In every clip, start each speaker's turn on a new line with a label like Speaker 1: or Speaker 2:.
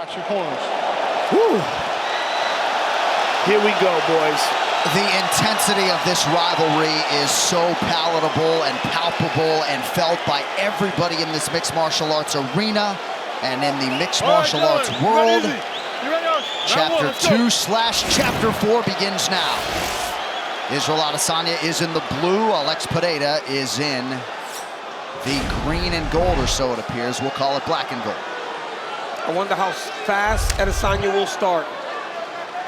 Speaker 1: Watch your corners.
Speaker 2: Woo.
Speaker 3: Here we go, boys.
Speaker 2: The intensity of this rivalry is so palatable and palpable and felt by everybody in this mixed martial arts arena and in the mixed martial arts world. Chapter 2/Chapter 4 begins now. Israel Adesanya is in the blue. Alex Pereira is in the green and gold, or so it appears. We'll call it black and gold.
Speaker 4: I wonder how fast Adesanya will start.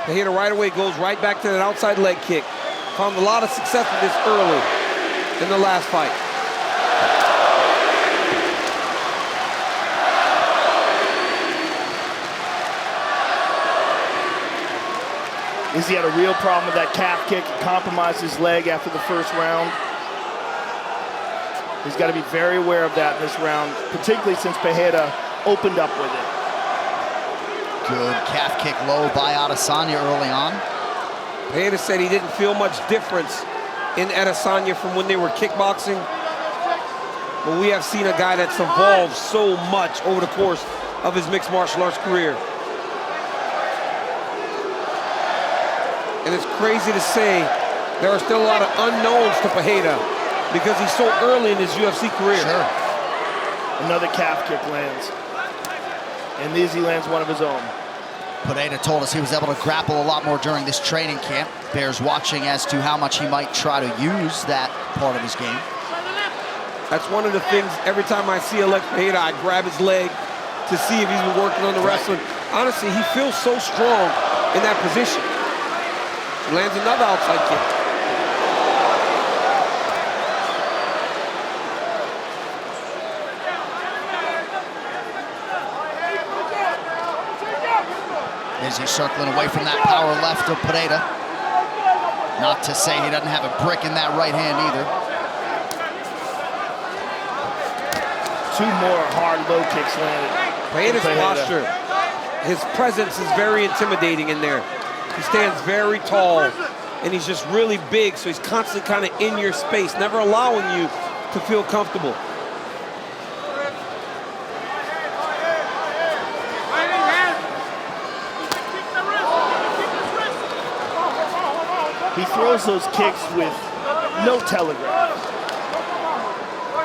Speaker 4: Pereira right away goes right back to that outside leg kick. Found a lot of success with this early in the last fight.
Speaker 3: Izzy had a real problem with that calf kick. He compromised his leg after the first round. He's got to be very aware of that in this round, particularly since Pereira opened up with it.
Speaker 2: Good calf kick low by Adesanya early on.
Speaker 4: Pereira said he didn't feel much difference in Adesanya from when they were kickboxing. But we have seen a guy that's evolved so much over the course of his mixed martial arts career. And it's crazy to say there are still a lot of unknowns to Pereira because he's so early in his UFC career.
Speaker 2: Sure.
Speaker 3: Another calf kick lands. And Izzy lands one of his own.
Speaker 2: Pereira told us he was able to grapple a lot more during this training camp. Bears watching as to how much he might try to use that part of his game.
Speaker 4: That's one of the things, every time I see Alex Pereira, I grab his leg to see if he's been working on the wrestling. Honestly, he feels so strong in that position. Lands another outside kick.
Speaker 2: Izzy circling away from that power left of Pereira. Not to say he doesn't have a brick in that right hand either.
Speaker 3: Two more hard low kicks landed.
Speaker 4: Pereira's posture, his presence is very intimidating in there. He stands very tall, and he's just really big, so he's constantly kind of in your space, never allowing you to feel comfortable.
Speaker 3: He throws those kicks with no telegraph.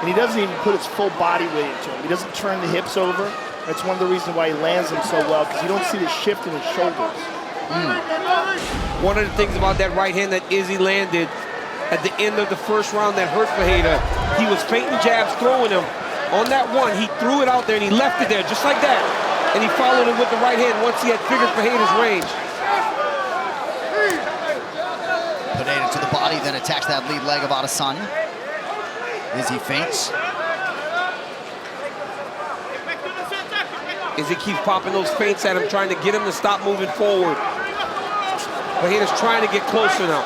Speaker 3: And he doesn't even put his full body weight into him. He doesn't turn the hips over. That's one of the reasons why he lands them so well, because you don't see the shift in his shoulders.
Speaker 4: One of the things about that right hand that Izzy landed at the end of the first round that hurt Pereira, he was feinting jabs, throwing them. On that one, he threw it out there and he left it there just like that. And he followed it with the right hand once he had figured Pereira's range.
Speaker 2: Pereira to the body, then attacks that lead leg of Adesanya. Izzy feints.
Speaker 4: Izzy keeps popping those feints at him, trying to get him to stop moving forward. Pereira's trying to get closer now.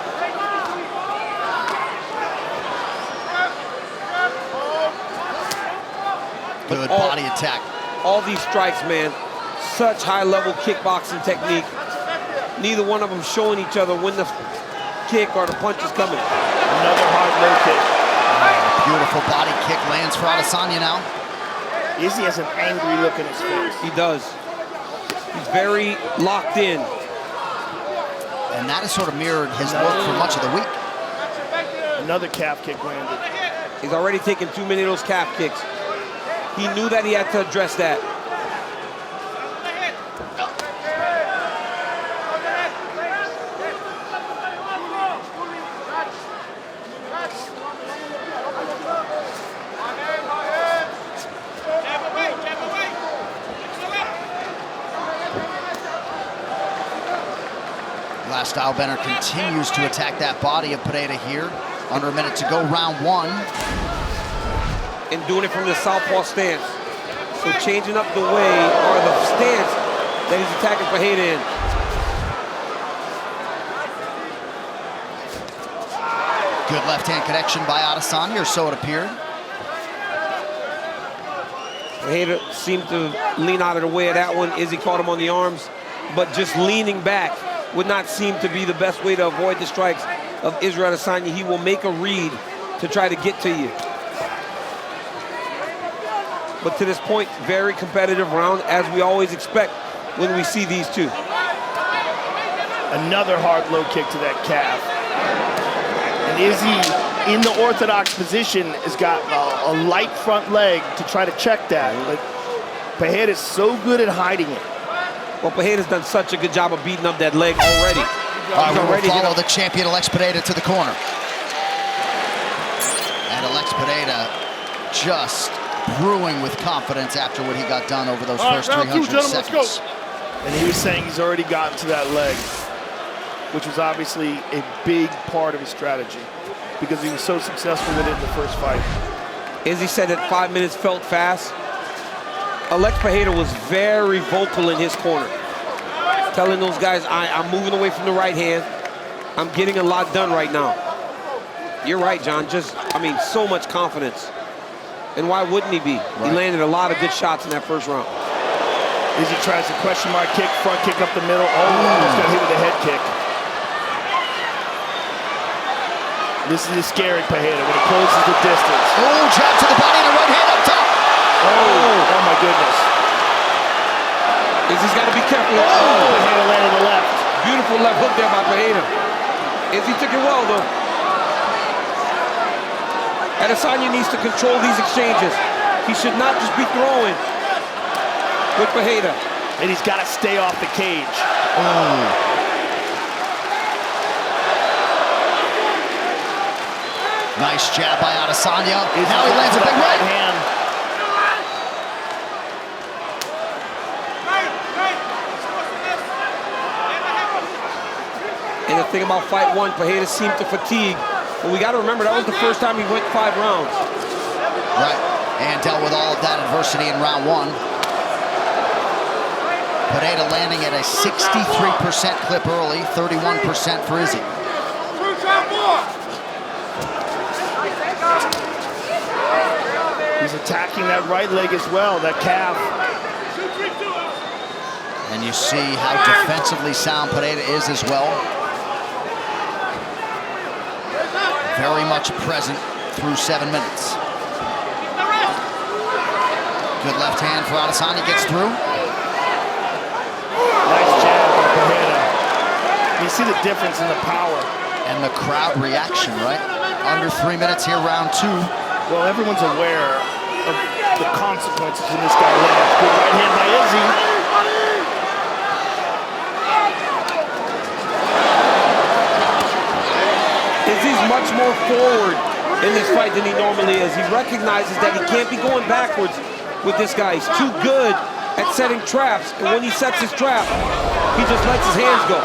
Speaker 2: Good body attack.
Speaker 4: All these strikes, man, such high-level kickboxing technique. Neither one of them showing each other when the kick or the punch is coming.
Speaker 3: Another hard low kick.
Speaker 2: Beautiful body kick lands for Adesanya now.
Speaker 3: Izzy has an angry look in his face.
Speaker 4: He does. He's very locked in.
Speaker 2: And that has sort of mirrored his look for much of the week.
Speaker 3: Another calf kick landed.
Speaker 4: He's already taken too many of those calf kicks. He knew that he had to address that.
Speaker 2: Stylebender continues to attack that body of Pereira here. Under a minute to go, round one.
Speaker 4: And doing it from the southpaw stance. So changing up the way, or the stance that he's attacking Pereira in.
Speaker 2: Good left-hand connection by Adesanya, or so it appeared.
Speaker 4: Pereira seemed to lean out of the way of that one. Izzy caught him on the arms, but just leaning back would not seem to be the best way to avoid the strikes of Israel Adesanya. He will make a read to try to get to you. But to this point, very competitive round, as we always expect when we see these two.
Speaker 3: Another hard low kick to that calf. And Izzy, in the orthodox position, has got a light front leg to try to check that. But Pereira is so good at hiding it.
Speaker 4: Well, Pereira's done such a good job of beating up that leg already.
Speaker 2: All right, we'll follow the champion, Alex Pereira, to the corner. And Alex Pereira just brewing with confidence after what he got done over those first 300 seconds.
Speaker 3: And he was saying he's already gotten to that leg, which was obviously a big part of his strategy because he was so successful with it in the first fight.
Speaker 4: Izzy said that 5 minutes felt fast. Alex Pereira was very vocal in his corner, telling those guys, I'm moving away from the right hand. I'm getting a lot done right now. You're right, John. So much confidence. And why wouldn't he be? Right. He landed a lot of good shots in that first round.
Speaker 3: Izzy tries a question mark kick, front kick up the middle. Oh, almost got hit with a head kick. This is scary, Pereira, when it closes the distance.
Speaker 2: Oh, jab to the body and a right hand up top.
Speaker 3: Oh my goodness.
Speaker 4: Izzy's got to be careful.
Speaker 3: Pereira landed the left.
Speaker 4: Beautiful left hook there by Pereira. Izzy took it well, though. Adesanya needs to control these exchanges. He should not just be throwing with Pereira.
Speaker 3: And he's got to stay off the cage.
Speaker 2: Nice jab by Adesanya. Now he lands a big right hand.
Speaker 4: And the thing about fight one, Pereira seemed to fatigue. But we got to remember, that was the first time he went 5 rounds.
Speaker 2: Right, and dealt with all of that adversity in round 1. Pereira landing at a 63% clip early, 31% for Izzy.
Speaker 3: He's attacking that right leg as well, that calf.
Speaker 2: And you see how defensively sound Pereira is as well. Very much present through 7 minutes. Good left hand for Adesanya, gets through.
Speaker 3: Nice jab by Pereira. You see the difference in the power.
Speaker 2: And the crowd reaction, right? Under 3 minutes here, round 2.
Speaker 3: Well, everyone's aware of the consequences when this guy lands. Good right hand by Izzy.
Speaker 4: Izzy's much more forward in this fight than he normally is. He recognizes that he can't be going backwards with this guy. He's too good at setting traps, and when he sets his trap, he just lets his hands go.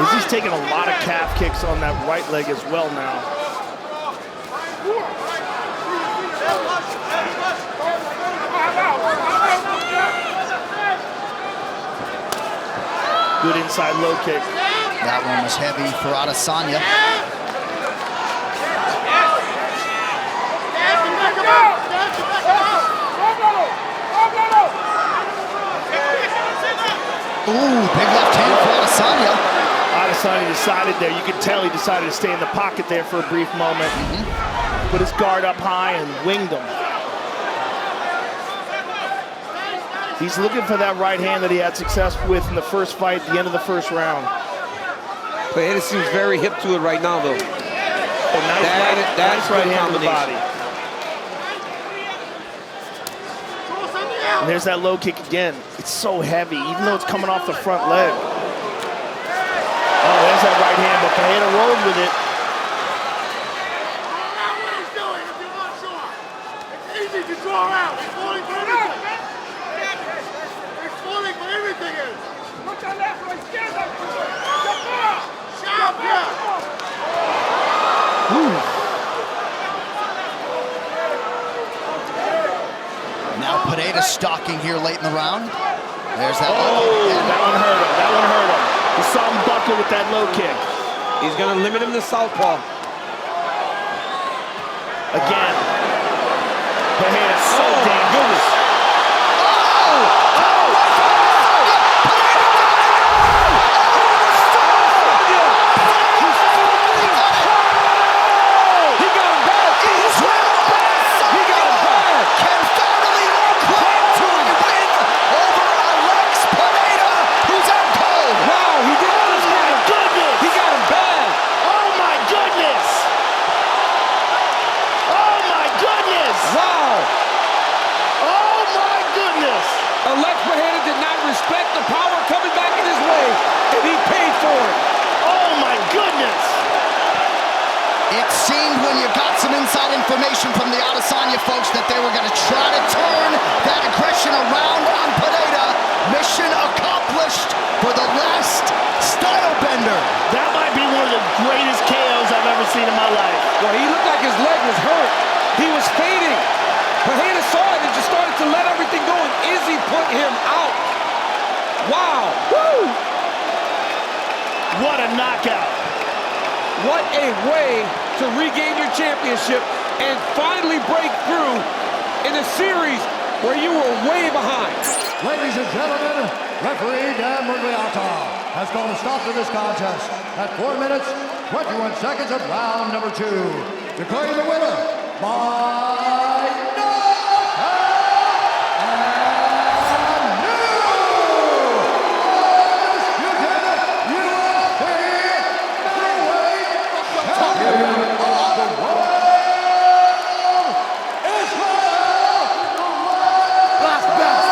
Speaker 3: Izzy's taking a lot of calf kicks on that right leg as well now. Good inside low kick.
Speaker 2: That one was heavy for Adesanya. Ooh, big left hand for Adesanya.
Speaker 3: Adesanya decided there, you could tell he decided to stay in the pocket there for a brief moment. Put his guard up high and winged him. He's looking for that right hand that he had success with in the first fight, at the end of the first round.
Speaker 4: Pereira seems very hip to it right now, though.
Speaker 3: Oh, nice right hand to the body. And there's that low kick again. It's so heavy, even though it's coming off the front leg. Oh, there's that right hand, but Pereira rolled with it.
Speaker 1: It's easy to draw out. It's falling for everything. It's falling for everything. Look at that for izquierda. Shut up.
Speaker 2: Now Pereira stalking here late in the round. There's that
Speaker 3: low kick. That one hurt him. That one hurt him. You saw him buckle with that low kick.
Speaker 4: He's going to limit him to southpaw.
Speaker 3: Again. Pereira so dangerous.
Speaker 4: Pereira did not respect the power coming back in his way, and he paid for it.
Speaker 3: Oh my goodness!
Speaker 2: It seemed when you got some inside information from the Adesanya folks that they were going to try to turn that aggression around on Pereira. Mission accomplished for the last style bender.
Speaker 3: That might be one of the greatest KOs I've ever seen in my life.
Speaker 4: Well, he looked like his leg was hurt. He was fading. Pereira saw it and just started to let everything go, and Izzy put him out. Wow.
Speaker 3: Woo! What a knockout.
Speaker 4: What a way to regain your championship and finally break through in a series where you were way behind.
Speaker 5: Ladies and gentlemen, referee Dan Murgliata has called a stop to this contest at 4 minutes, 21 seconds of round number 2. Declaring the winner by knockout and new undisputed UFC middleweight champion of the world, Israel Las Vegas.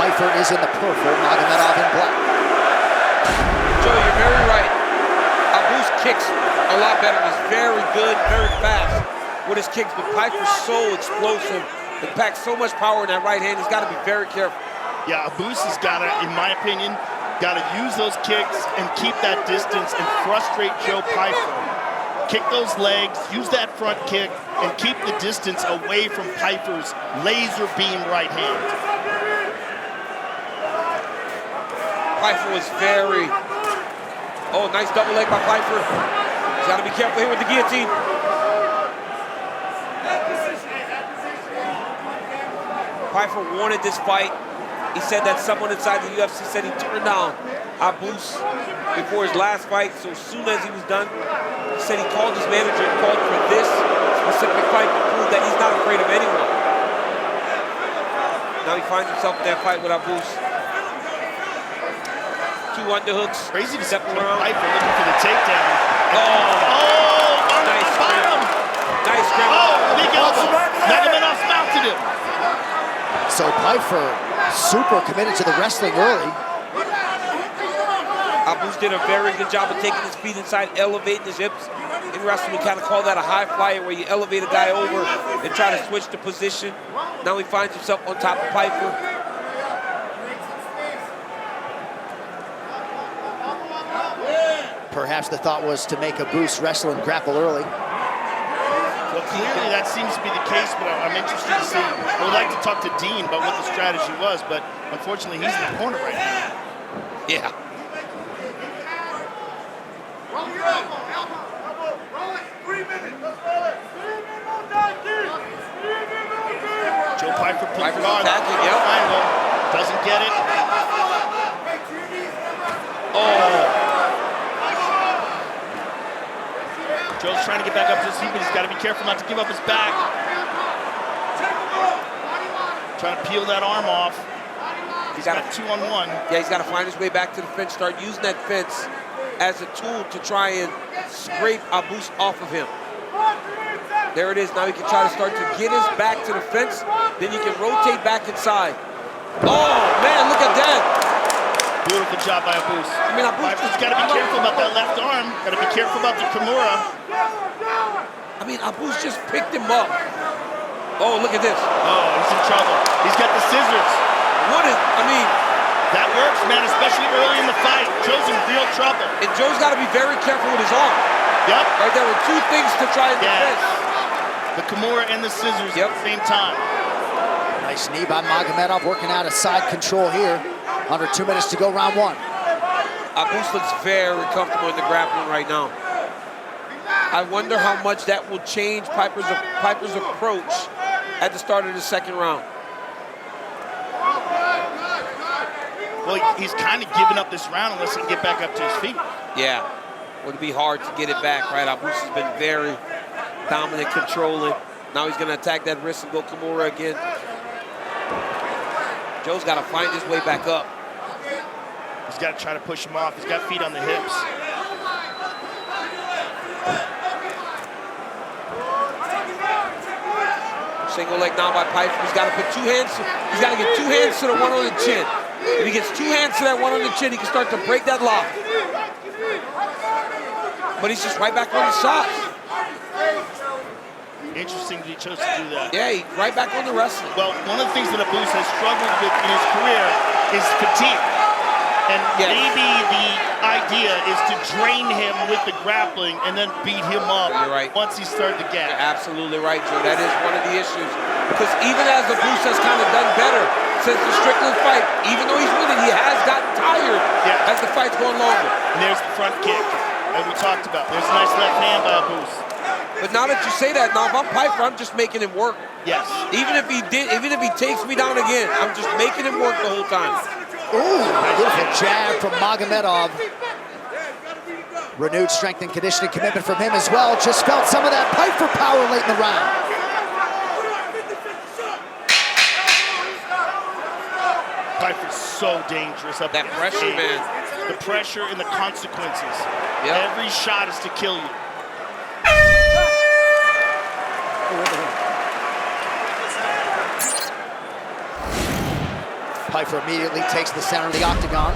Speaker 2: Pyfer is in the purple, Magomedov in black.
Speaker 4: Joe, you're very right. Abus kicks a lot better. He's very good, very fast with his kicks, but Pyfer's so explosive and packs so much power in that right hand. He's got to be very careful.
Speaker 3: Yeah, Abus has got to, in my opinion, got to use those kicks and keep that distance and frustrate Joe Pyfer. Kick those legs, use that front kick, and keep the distance away from Pyfer's laser beam right hand.
Speaker 4: Pyfer was very... Oh, nice double leg by Pyfer. He's got to be careful here with the guillotine. Pyfer wanted this fight. He said that someone inside the UFC said he turned down Abus before his last fight. So as soon as he was done, he said he called his manager and called for this specific fight to prove that he's not afraid of anyone. Now he finds himself in that fight with Abus. Two underhooks.
Speaker 3: Crazy to
Speaker 4: step
Speaker 3: see
Speaker 4: around.
Speaker 3: Pyfer looking for the takedown.
Speaker 4: Nice scramble. Nice scramble.
Speaker 3: Oh, big elbow. Magomedov mounted him.
Speaker 2: So Pyfer super committed to the wrestling early.
Speaker 4: Abus did a very good job of taking his feet inside, elevating his hips. In wrestling, we kind of call that a high flyer, where you elevate a guy over and try to switch the position. Now he finds himself on top of Pyfer.
Speaker 2: Perhaps the thought was to make Abus wrestle and grapple early.
Speaker 3: Well, clearly that seems to be the case, but I'm interested to see. I would like to talk to Dean about what the strategy was, but unfortunately he's in the corner right now.
Speaker 4: Yeah.
Speaker 3: Joe Pyfer pulls guard.
Speaker 4: Attacking, yep.
Speaker 3: Triangle. Doesn't get it. Oh. Joe's trying to get back up to his feet, but he's got to be careful not to give up his back. Trying to peel that arm off. He's got a 2-on-1.
Speaker 4: Yeah, he's got to find his way back to the fence, start using that fence as a tool to try and scrape Abus off of him. There it is. Now he can try to start to get his back to the fence. Then you can rotate back inside. Oh, man, look at that.
Speaker 3: Beautiful job by Abus.
Speaker 4: I mean, Abus
Speaker 3: has got to be careful about that left arm. Got to be careful about the Kimura.
Speaker 4: I mean, Abus just picked him up. Oh, look at this.
Speaker 3: Oh, he's in trouble. He's got the scissors. That works, man, especially early in the fight. Joe's in real trouble.
Speaker 4: And Joe's got to be very careful with his arm.
Speaker 3: Yep.
Speaker 4: Right, there were two things to try and defend.
Speaker 3: The Kimura and the scissors at the same time.
Speaker 2: Nice knee by Magomedov, working out of side control here. Under 2 minutes to go, round 1.
Speaker 4: Abus looks very comfortable in the grappling right now. I wonder how much that will change Pyfer's approach at the start of the second round.
Speaker 3: Well, he's kind of giving up this round unless he can get back up to his feet.
Speaker 4: Yeah, would be hard to get it back, right? Abus has been very dominant, controlling. Now he's going to attack that wrist and go Kimura again. Joe's got to find his way back up.
Speaker 3: He's got to try to push him off. He's got feet on the hips.
Speaker 4: Single leg now by Pyfer. He's got to put 2 hands. He's got to get 2 hands to the one on the chin. If he gets 2 hands to that one on the chin, he can start to break that lock. But he's just right back on the shots.
Speaker 3: Interesting that he chose to do that.
Speaker 4: Yeah, he's right back on the wrestling.
Speaker 3: Well, one of the things that Abus has struggled with in his career is fatigue. And maybe the idea is to drain him with the grappling and then beat him up once he started to get.
Speaker 4: You're absolutely right, Joe. That is one of the issues. Because even as Abus has kind of done better since the Strickland fight, even though he's winning, he has gotten tired as the fight's going longer.
Speaker 3: And there's the front kick that we talked about. There's a nice left hand by Abus.
Speaker 4: But now that you say that, now if I'm Pyfer, I'm just making him work.
Speaker 3: Yes.
Speaker 4: Even if he takes me down again, I'm just making him work the whole time.
Speaker 2: Ooh, beautiful jab from Magomedov. Renewed strength and conditioning commitment from him as well. Just felt some of that Pyfer power late in the round.
Speaker 3: Pyfer's so dangerous up
Speaker 4: that pressure, man.
Speaker 3: The pressure and the consequences.
Speaker 4: Yep.
Speaker 3: Every shot is to kill you.
Speaker 2: Pyfer immediately takes the center of the octagon.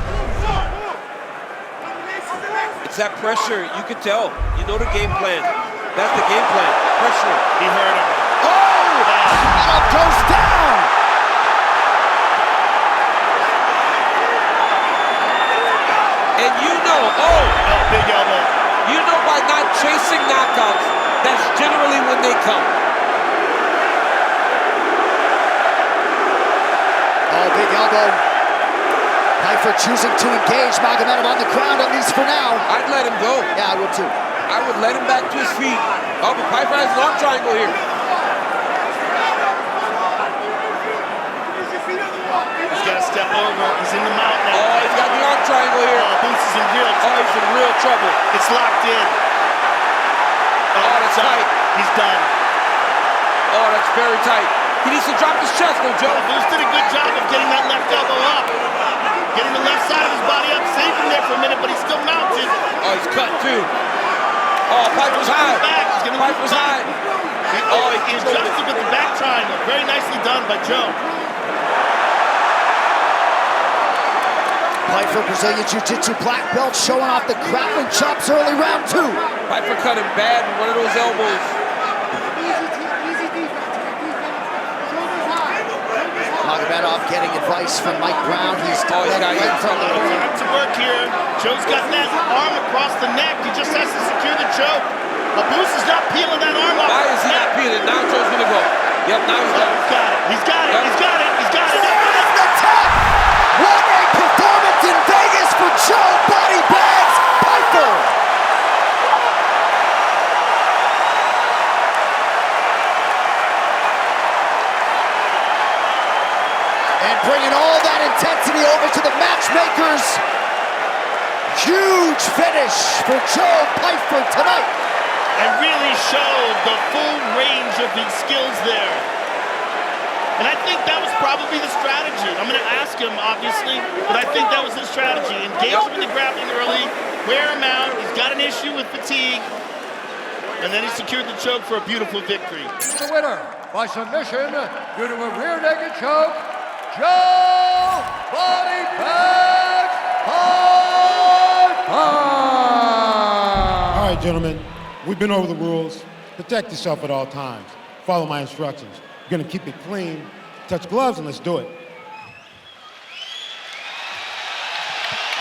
Speaker 4: It's that pressure. You can tell. You know the game plan. That's the game plan. Pressure.
Speaker 3: He hurt him.
Speaker 2: Oh! Magomedov goes down!
Speaker 4: And you know,
Speaker 3: big elbow.
Speaker 4: You know by not chasing knockouts, that's generally when they come.
Speaker 2: Oh, big elbow. Pyfer choosing to engage Magomedov on the ground, at least for now.
Speaker 4: I'd let him go.
Speaker 2: Yeah, I would too.
Speaker 4: I would let him back to his feet. Oh, but Pyfer has an arm triangle here.
Speaker 3: He's got to step over. He's in the mount now.
Speaker 4: Oh, he's got the arm triangle here.
Speaker 3: Boots is in real trouble.
Speaker 4: Oh, he's in real trouble.
Speaker 3: It's locked in.
Speaker 4: Oh, that's tight.
Speaker 3: He's done.
Speaker 4: Oh, that's very tight. He needs to drop his chest, though, Joe.
Speaker 3: Boots did a good job of getting that left elbow up. Getting the left side of his body up. Saved him there for a minute, but he's still mounted.
Speaker 4: Oh, he's cut, too. Oh, Pyfer's high. Pyfer's high.
Speaker 3: He adjusted with the back triangle. Very nicely done by Joe.
Speaker 2: Pyfer, Brazilian Jiu-Jitsu black belt, showing off the grappling chops early round 2.
Speaker 4: Pyfer cut him bad with one of those elbows.
Speaker 2: Magomedov getting advice from Mike Brown. He's
Speaker 4: got
Speaker 3: time to work here. Joe's got that arm across the neck. He just has to secure the choke. Abus is not peeling that arm off.
Speaker 4: Why is he not peeling? Now Joe's gonna go. Yep, now he's done.
Speaker 3: He's got it. He's got it.
Speaker 4: Yep.
Speaker 3: He's got it. He's got it.
Speaker 2: There's the tap! What a performance in Vegas for Joe Body Bags Pyfer! And bringing all that intensity over to the matchmakers. Huge finish for Joe Pyfer tonight.
Speaker 3: And really showed the full range of his skills there. And I think that was probably the strategy. I'm going to ask him, obviously, but I think that was the strategy. Engage him in the grappling early, wear him out. He's got an issue with fatigue. And then he secured the choke for a beautiful victory.
Speaker 5: The winner by submission due to a rear naked choke, Joe Body Bags Pyfer!
Speaker 6: All right, gentlemen, we've been over the rules. Protect yourself at all times. Follow my instructions. You're gonna keep it clean, touch gloves, and let's do it.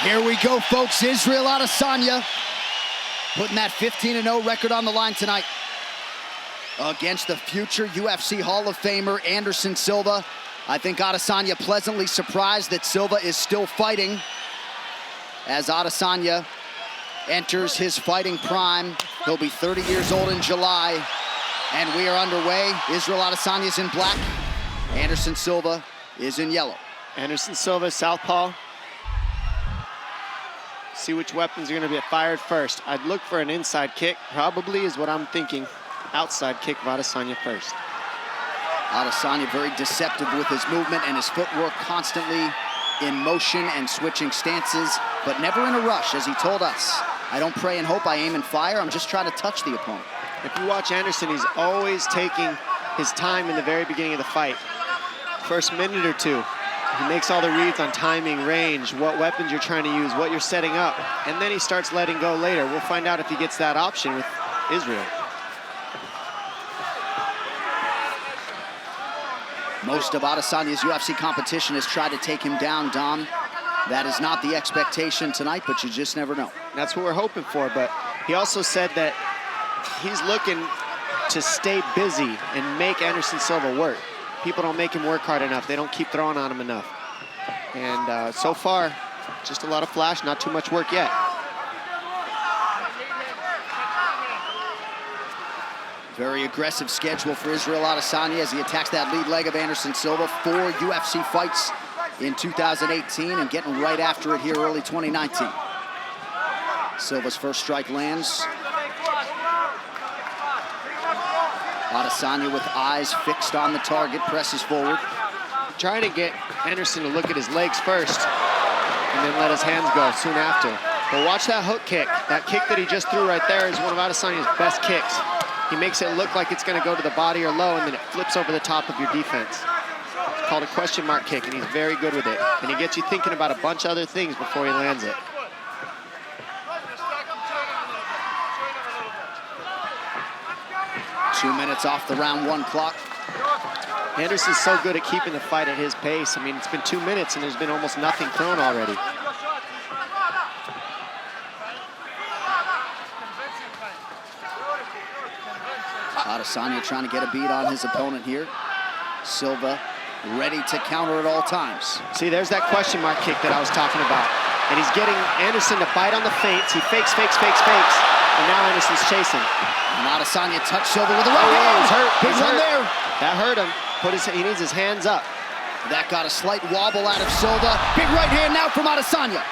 Speaker 2: Here we go, folks. Israel Adesanya putting that 15-0 record on the line tonight against the future UFC Hall of Famer Anderson Silva. I think Adesanya pleasantly surprised that Silva is still fighting as Adesanya enters his fighting prime. He'll be 30 years old in July, and we are underway. Israel Adesanya is in black. Anderson Silva is in yellow.
Speaker 7: Anderson Silva, southpaw. See which weapons are going to be fired first. I'd look for an inside kick, probably is what I'm thinking. Outside kick of Adesanya first.
Speaker 2: Adesanya very deceptive with his movement and his footwork, constantly in motion and switching stances, but never in a rush, as he told us. I don't pray and hope, I aim and fire. I'm just trying to touch the opponent.
Speaker 7: If you watch Anderson, he's always taking his time in the very beginning of the fight. First minute or two, he makes all the reads on timing, range, what weapons you're trying to use, what you're setting up, and then he starts letting go later. We'll find out if he gets that option with Israel.
Speaker 2: Most of Adesanya's UFC competition has tried to take him down, Dom. That is not the expectation tonight, but you just never know.
Speaker 7: That's what we're hoping for, but he also said that he's looking to stay busy and make Anderson Silva work. People don't make him work hard enough. They don't keep throwing on him enough. And so far, just a lot of flash, not too much work yet.
Speaker 2: Very aggressive schedule for Israel Adesanya as he attacks that lead leg of Anderson Silva. 4 UFC fights in 2018 and getting right after it here early 2019. Silva's first strike lands. Adesanya with eyes fixed on the target, presses forward.
Speaker 7: Trying to get Anderson to look at his legs first and then let his hands go soon after. But watch that hook kick. That kick that he just threw right there is one of Adesanya's best kicks. He makes it look like it's going to go to the body or low, and then it flips over the top of your defense. It's called a question mark kick, and he's very good with it. And he gets you thinking about a bunch of other things before he lands it.
Speaker 2: Two minutes off the round 1 clock.
Speaker 7: Anderson's so good at keeping the fight at his pace. I mean, it's been 2 minutes, and there's been almost nothing thrown already.
Speaker 2: Adesanya trying to get a beat on his opponent here. Silva ready to counter at all times.
Speaker 7: See, there's that question mark kick that I was talking about. And he's getting Anderson to bite on the feints. He fakes. And now Anderson's chasing.
Speaker 2: And Adesanya touched Silva with a right hand.
Speaker 7: He's hurt.
Speaker 2: Big one there.
Speaker 7: That hurt him. He needs his hands up.
Speaker 2: That got a slight wobble out of Silva. Big right hand now from Adesanya.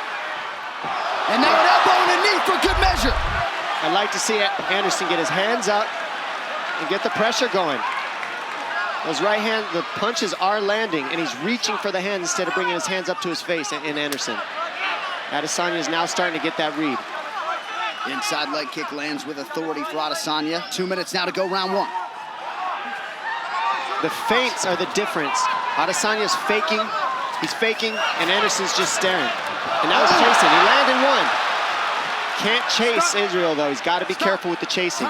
Speaker 2: And now an elbow and a knee for good measure.
Speaker 7: I'd like to see Anderson get his hands up and get the pressure going. Those right hand, the punches are landing, and he's reaching for the hands instead of bringing his hands up to his face in Anderson. Adesanya is now starting to get that read.
Speaker 2: Inside leg kick lands with authority for Adesanya. 2 minutes now to go, round 1.
Speaker 7: The feints are the difference. Adesanya's faking, he's faking, and Anderson's just staring. And now he's chasing. He landed one. Can't chase Israel, though. He's got to be careful with the chasing.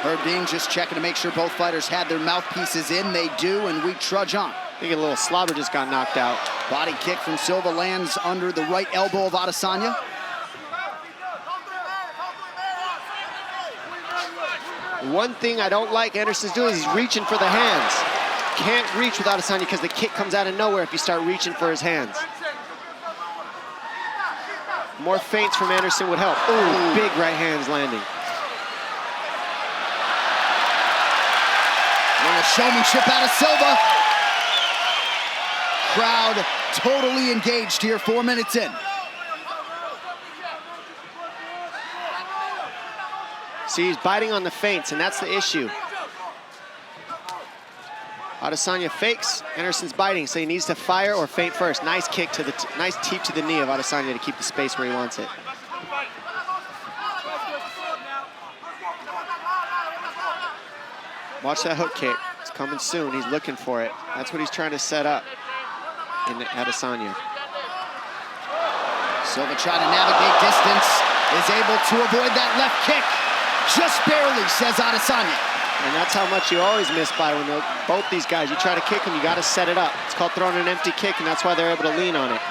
Speaker 2: Herb Dean just checking to make sure both fighters had their mouthpieces in. They do, and we trudge on.
Speaker 7: I think a little slobber just got knocked out.
Speaker 2: Body kick from Silva lands under the right elbow of Adesanya.
Speaker 7: One thing I don't like Anderson's doing is he's reaching for the hands. Can't reach with Adesanya because the kick comes out of nowhere if you start reaching for his hands. More feints from Anderson would help. Ooh, big right hands landing.
Speaker 2: Little showmanship out of Silva. Crowd totally engaged here, 4 minutes in.
Speaker 7: See, he's biting on the feints, and that's the issue. Adesanya fakes, Anderson's biting, so he needs to fire or feint first. Nice kick to the, nice teep to the knee of Adesanya to keep the space where he wants it. Watch that hook kick. It's coming soon. He's looking for it. That's what he's trying to set up in Adesanya.
Speaker 2: Silva trying to navigate distance, is able to avoid that left kick. Just barely, says Adesanya.
Speaker 7: And that's how much you always miss by when both these guys, you try to kick them, you got to set it up. It's called throwing an empty kick, and that's why they're able to lean on it.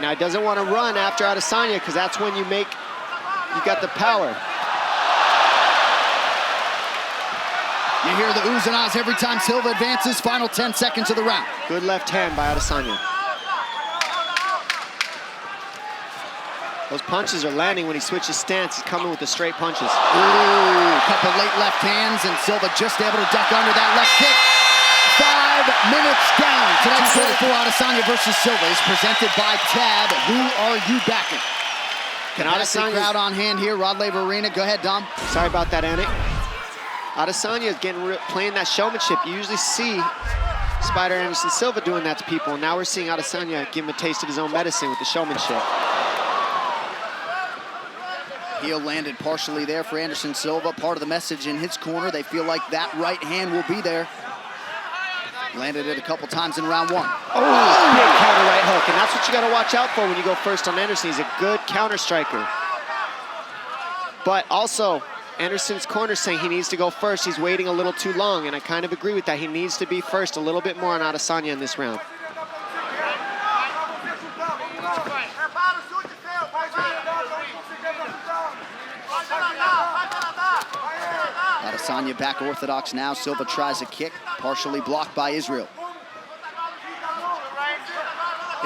Speaker 7: Now, he doesn't want to run after Adesanya because that's when you got the power.
Speaker 2: You hear the oohs and ahs every time Silva advances. Final 10 seconds of the round.
Speaker 7: Good left hand by Adesanya. Those punches are landing when he switches stance. He's coming with the straight punches.
Speaker 2: Ooh, a couple late left hands, and Silva just able to duck under that left kick. 5 minutes down. Tonight's fight for Adesanya versus Silva is presented by Tab. Who are you backing?
Speaker 7: Can
Speaker 2: Adesanya crowd on hand here, Rod Laver Arena. Go ahead, Dom.
Speaker 7: Sorry about that, Anik. Adesanya is playing that showmanship. You usually see Spider Anderson Silva doing that to people, and now we're seeing Adesanya give him a taste of his own medicine with the showmanship.
Speaker 2: Heel landed partially there for Anderson Silva. Part of the message in his corner, they feel like that right hand will be there. Landed it a couple times in round 1.
Speaker 7: Oh, big counter right hook, and that's what you got to watch out for when you go first on Anderson. He's a good counter striker. But also, Anderson's corner saying he needs to go first. He's waiting a little too long, and I kind of agree with that. He needs to be first a little bit more on Adesanya in this round.
Speaker 2: Adesanya back orthodox now. Silva tries a kick, partially blocked by Israel.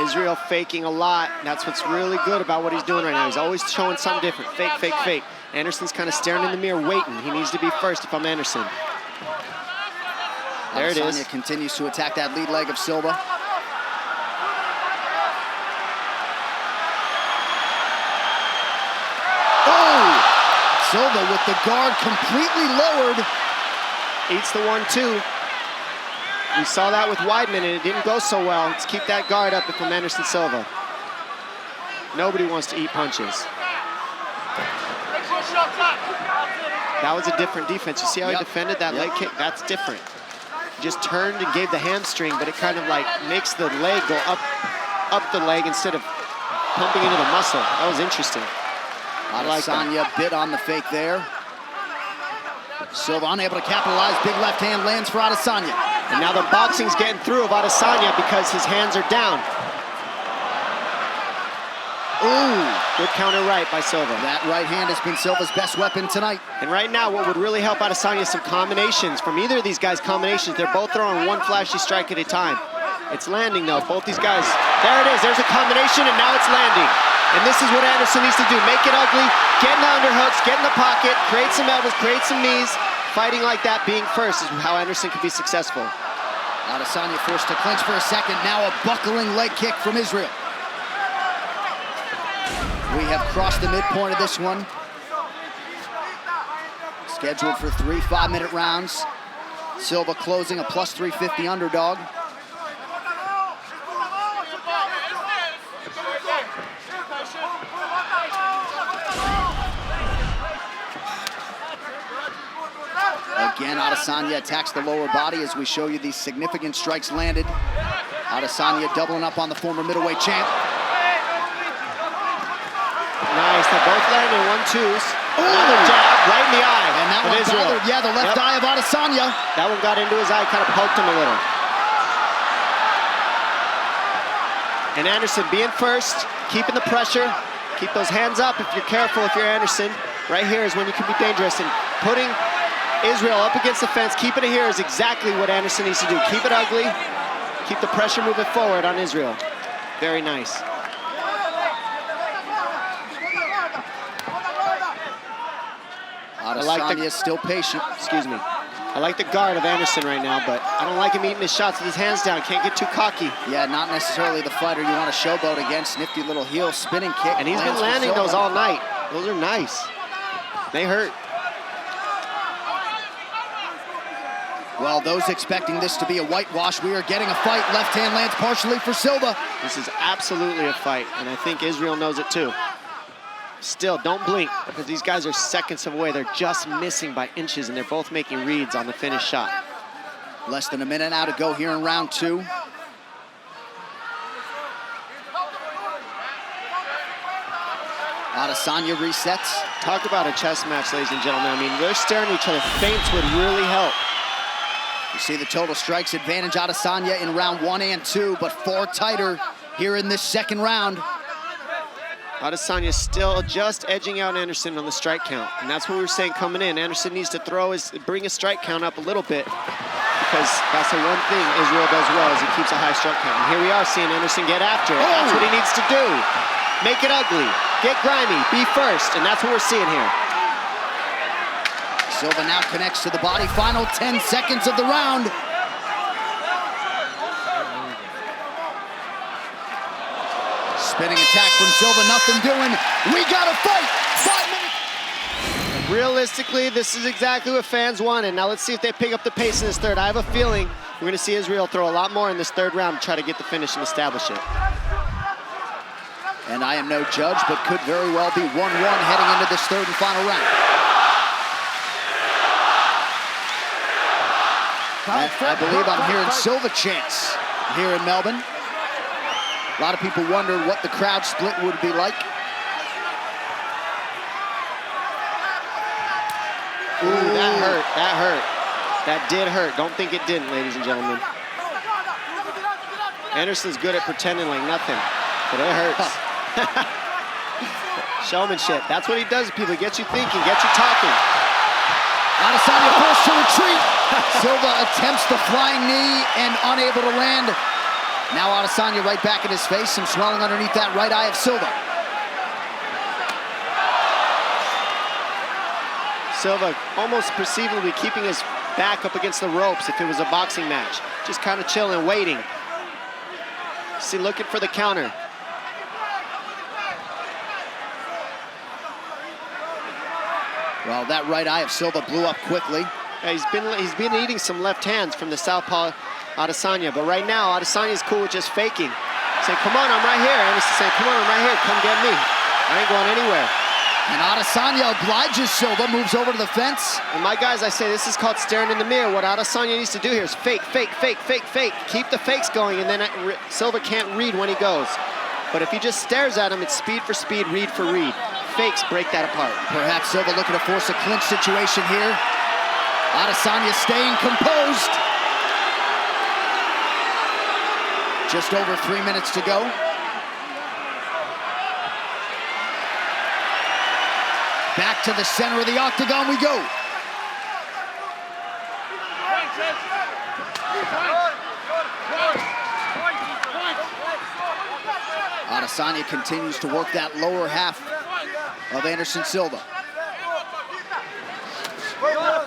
Speaker 7: Israel faking a lot. That's what's really good about what he's doing right now. He's always showing something different. Fake, fake, fake. Anderson's kind of staring in the mirror, waiting. He needs to be first if I'm Anderson. There it is.
Speaker 2: Adesanya continues to attack that lead leg of Silva. Oh! Silva with the guard completely lowered.
Speaker 7: Eats the 1-2. We saw that with Weidman, and it didn't go so well. Let's keep that guard up if I'm Anderson Silva. Nobody wants to eat punches. That was a different defense. You see how he defended that leg kick? That's different. He just turned and gave the hamstring, but it kind of like makes the leg go up the leg instead of pumping into the muscle. That was interesting.
Speaker 2: Adesanya bit on the fake there. Silva unable to capitalize. Big left hand lands for Adesanya.
Speaker 7: And now the boxing's getting through of Adesanya because his hands are down. Ooh, good counter right by Silva.
Speaker 2: That right hand has been Silva's best weapon tonight.
Speaker 7: And right now, what would really help Adesanya is some combinations. From either of these guys' combinations, they're both throwing one flashy strike at a time. It's landing though, both these guys. There it is, there's a combination, and now it's landing. And this is what Anderson needs to do. Make it ugly, get in the underhooks, get in the pocket, create some elbows, create some knees. Fighting like that, being first, is how Anderson can be successful.
Speaker 2: Adesanya forced to clinch for a second. Now a buckling leg kick from Israel. We have crossed the midpoint of this one. Scheduled for 3 5-minute rounds. Silva closing a plus 350 underdog. Again, Adesanya attacks the lower body as we show you these significant strikes landed. Adesanya doubling up on the former middleweight champ.
Speaker 7: Nice, they both landed 1-2s. Another jab right in the eye.
Speaker 2: And that one bothered, yeah, the left eye of Adesanya.
Speaker 7: That one got into his eye, kind of poked him a little. And Anderson being first, keeping the pressure, keep those hands up if you're careful, if you're Anderson. Right here is when you can be dangerous, and putting Israel up against the fence, keeping it here is exactly what Anderson needs to do. Keep it ugly, keep the pressure moving forward on Israel. Very nice.
Speaker 2: Adesanya is still patient.
Speaker 7: Excuse me. I like the guard of Anderson right now, but I don't like him eating his shots with his hands down. Can't get too cocky.
Speaker 2: Yeah, not necessarily the fighter you want to showboat against. Nifty little heel spinning kick.
Speaker 7: And he's been landing those all night. Those are nice. They hurt.
Speaker 2: Well, those expecting this to be a whitewash, we are getting a fight. Left hand lands partially for Silva.
Speaker 7: This is absolutely a fight, and I think Israel knows it too. Still, don't blink, because these guys are seconds away. They're just missing by inches, and they're both making reads on the finished shot.
Speaker 2: Less than a minute now to go here in round 2. Adesanya resets.
Speaker 7: Talk about a chess match, ladies and gentlemen. I mean, they're staring at each other. Feints would really help.
Speaker 2: You see the total strikes advantage Adesanya in round 1 and 2, but far tighter here in this second round.
Speaker 7: Adesanya still just edging out Anderson on the strike count. And that's what we were saying coming in. Anderson needs to bring his strike count up a little bit, because that's the one thing Israel does well, is he keeps a high strike count. And here we are seeing Anderson get after it. That's what he needs to do. Make it ugly, get grimy, be first, and that's what we're seeing here.
Speaker 2: Silva now connects to the body. Final 10 seconds of the round. Spinning attack from Silva, nothing doing. We got to fight. 5 minutes.
Speaker 7: Realistically, this is exactly what fans wanted. Now let's see if they pick up the pace in this third. I have a feeling we're gonna see Israel throw a lot more in this third round to try to get the finish and establish it.
Speaker 2: And I am no judge, but could very well be 1-1 heading into this third and final round. I believe I'm hearing Silva chants here in Melbourne. A lot of people wondered what the crowd split would be like.
Speaker 7: Ooh, that hurt, that hurt. That did hurt. Don't think it didn't, ladies and gentlemen. Anderson's good at pretending like nothing, but it hurts. Showmanship, that's what he does to people. He gets you thinking, gets you talking.
Speaker 2: Adesanya forced to retreat. Silva attempts the flying knee and unable to land. Now Adesanya right back in his face, some swelling underneath that right eye of Silva.
Speaker 7: Silva almost perceivably keeping his back up against the ropes if it was a boxing match. Just kind of chilling, waiting. See, looking for the counter.
Speaker 2: Well, that right eye of Silva blew up quickly.
Speaker 7: Yeah, he's been eating some left hands from the southpaw Adesanya, but right now Adesanya's cool with just faking. Saying, come on, I'm right here. Anderson saying, come on, I'm right here, come get me. I ain't going anywhere.
Speaker 2: And Adesanya obliges Silva, moves over to the fence.
Speaker 7: And my guys, I say this is called staring in the mirror. What Adesanya needs to do here is fake, fake, fake, fake, fake. Keep the fakes going, and then Silva can't read when he goes. But if he just stares at him, it's speed for speed, read for read. Fakes break that apart.
Speaker 2: Perhaps Silva looking to force a clinch situation here. Adesanya staying composed. Just over 3 minutes to go. Back to the center of the octagon we go. Adesanya continues to work that lower half of Anderson Silva.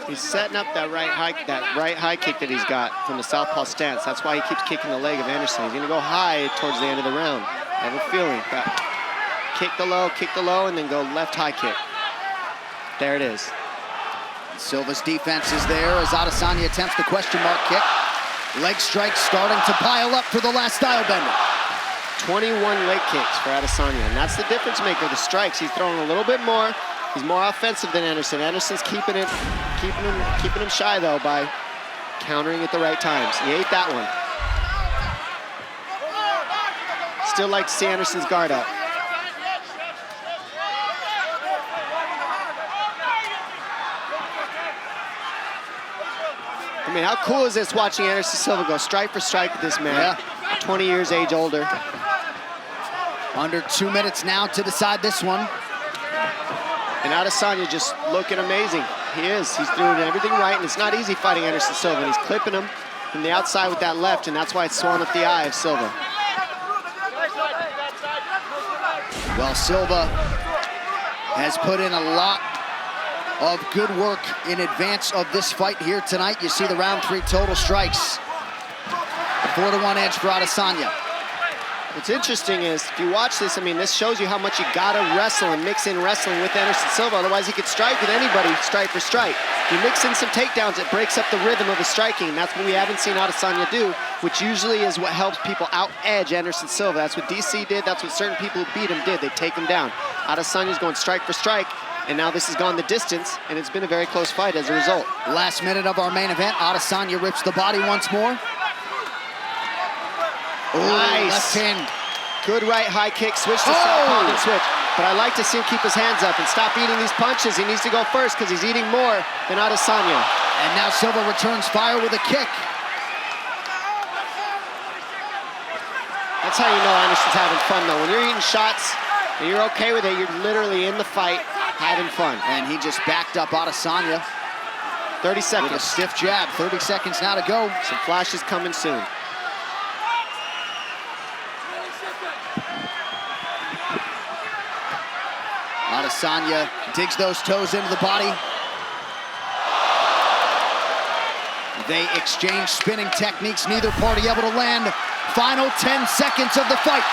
Speaker 7: He's setting up that right high kick that he's got from the southpaw stance. That's why he keeps kicking the leg of Anderson. He's gonna go high towards the end of the round. I have a feeling. Kick the low, and then go left high kick. There it is.
Speaker 2: Silva's defense is there as Adesanya attempts the question mark kick. Leg strikes starting to pile up for the last style bender.
Speaker 7: 21 leg kicks for Adesanya, and that's the difference maker, the strikes. He's throwing a little bit more. He's more offensive than Anderson. Anderson's keeping him shy, though, by countering at the right times. He ate that one. Still like to see Anderson's guard up. I mean, how cool is this watching Anderson Silva go strike for strike with this man?
Speaker 2: Yeah.
Speaker 7: 20 years age older.
Speaker 2: Under 2 minutes now to decide this one.
Speaker 7: And Adesanya just looking amazing. He is. He's doing everything right, and it's not easy fighting Anderson Silva. And he's clipping him from the outside with that left, and that's why it's swollen up the eye of Silva.
Speaker 2: Well, Silva has put in a lot of good work in advance of this fight here tonight. You see the round 3 total strikes. 4-1 edge for Adesanya.
Speaker 7: What's interesting is, if you watch this, I mean, this shows you how much you gotta wrestle and mix in wrestling with Anderson Silva. Otherwise, he could strike with anybody, strike for strike. You mix in some takedowns, it breaks up the rhythm of the striking. That's what we haven't seen Adesanya do, which usually is what helps people out-edge Anderson Silva. That's what DC did. That's what certain people who beat him did. They take him down. Adesanya's going strike for strike, and now this has gone the distance, and it's been a very close fight as a result.
Speaker 2: Last minute of our main event, Adesanya rips the body once more. Ooh,
Speaker 7: nice.
Speaker 2: Left hand.
Speaker 7: Good right high kick, switch to southpaw and switch. But I like to see him keep his hands up and stop eating these punches. He needs to go first because he's eating more than Adesanya.
Speaker 2: And now Silva returns fire with a kick.
Speaker 7: That's how you know Anderson's having fun, though. When you're eating shots and you're okay with it, you're literally in the fight, having fun.
Speaker 2: And he just backed up Adesanya.
Speaker 7: 30 seconds.
Speaker 2: With a stiff jab. 30 seconds now to go.
Speaker 7: Some flashes coming soon.
Speaker 2: Adesanya digs those toes into the body. They exchange spinning techniques, neither party able to land. Final 10 seconds of the fight.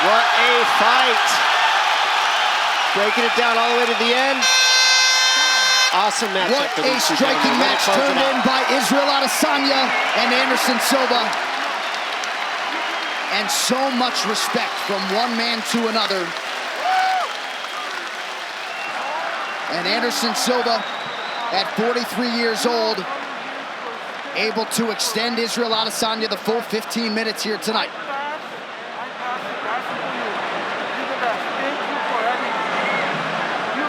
Speaker 7: What a fight. Breaking it down all the way to the end. Awesome matchup
Speaker 2: What
Speaker 7: for
Speaker 2: a
Speaker 7: these two
Speaker 2: striking
Speaker 7: gentlemen.
Speaker 2: match turned in by Israel Adesanya and Anderson Silva. And so much respect from one man to another. And Anderson Silva, at 43 years old, able to extend Israel Adesanya the full 15 minutes here tonight.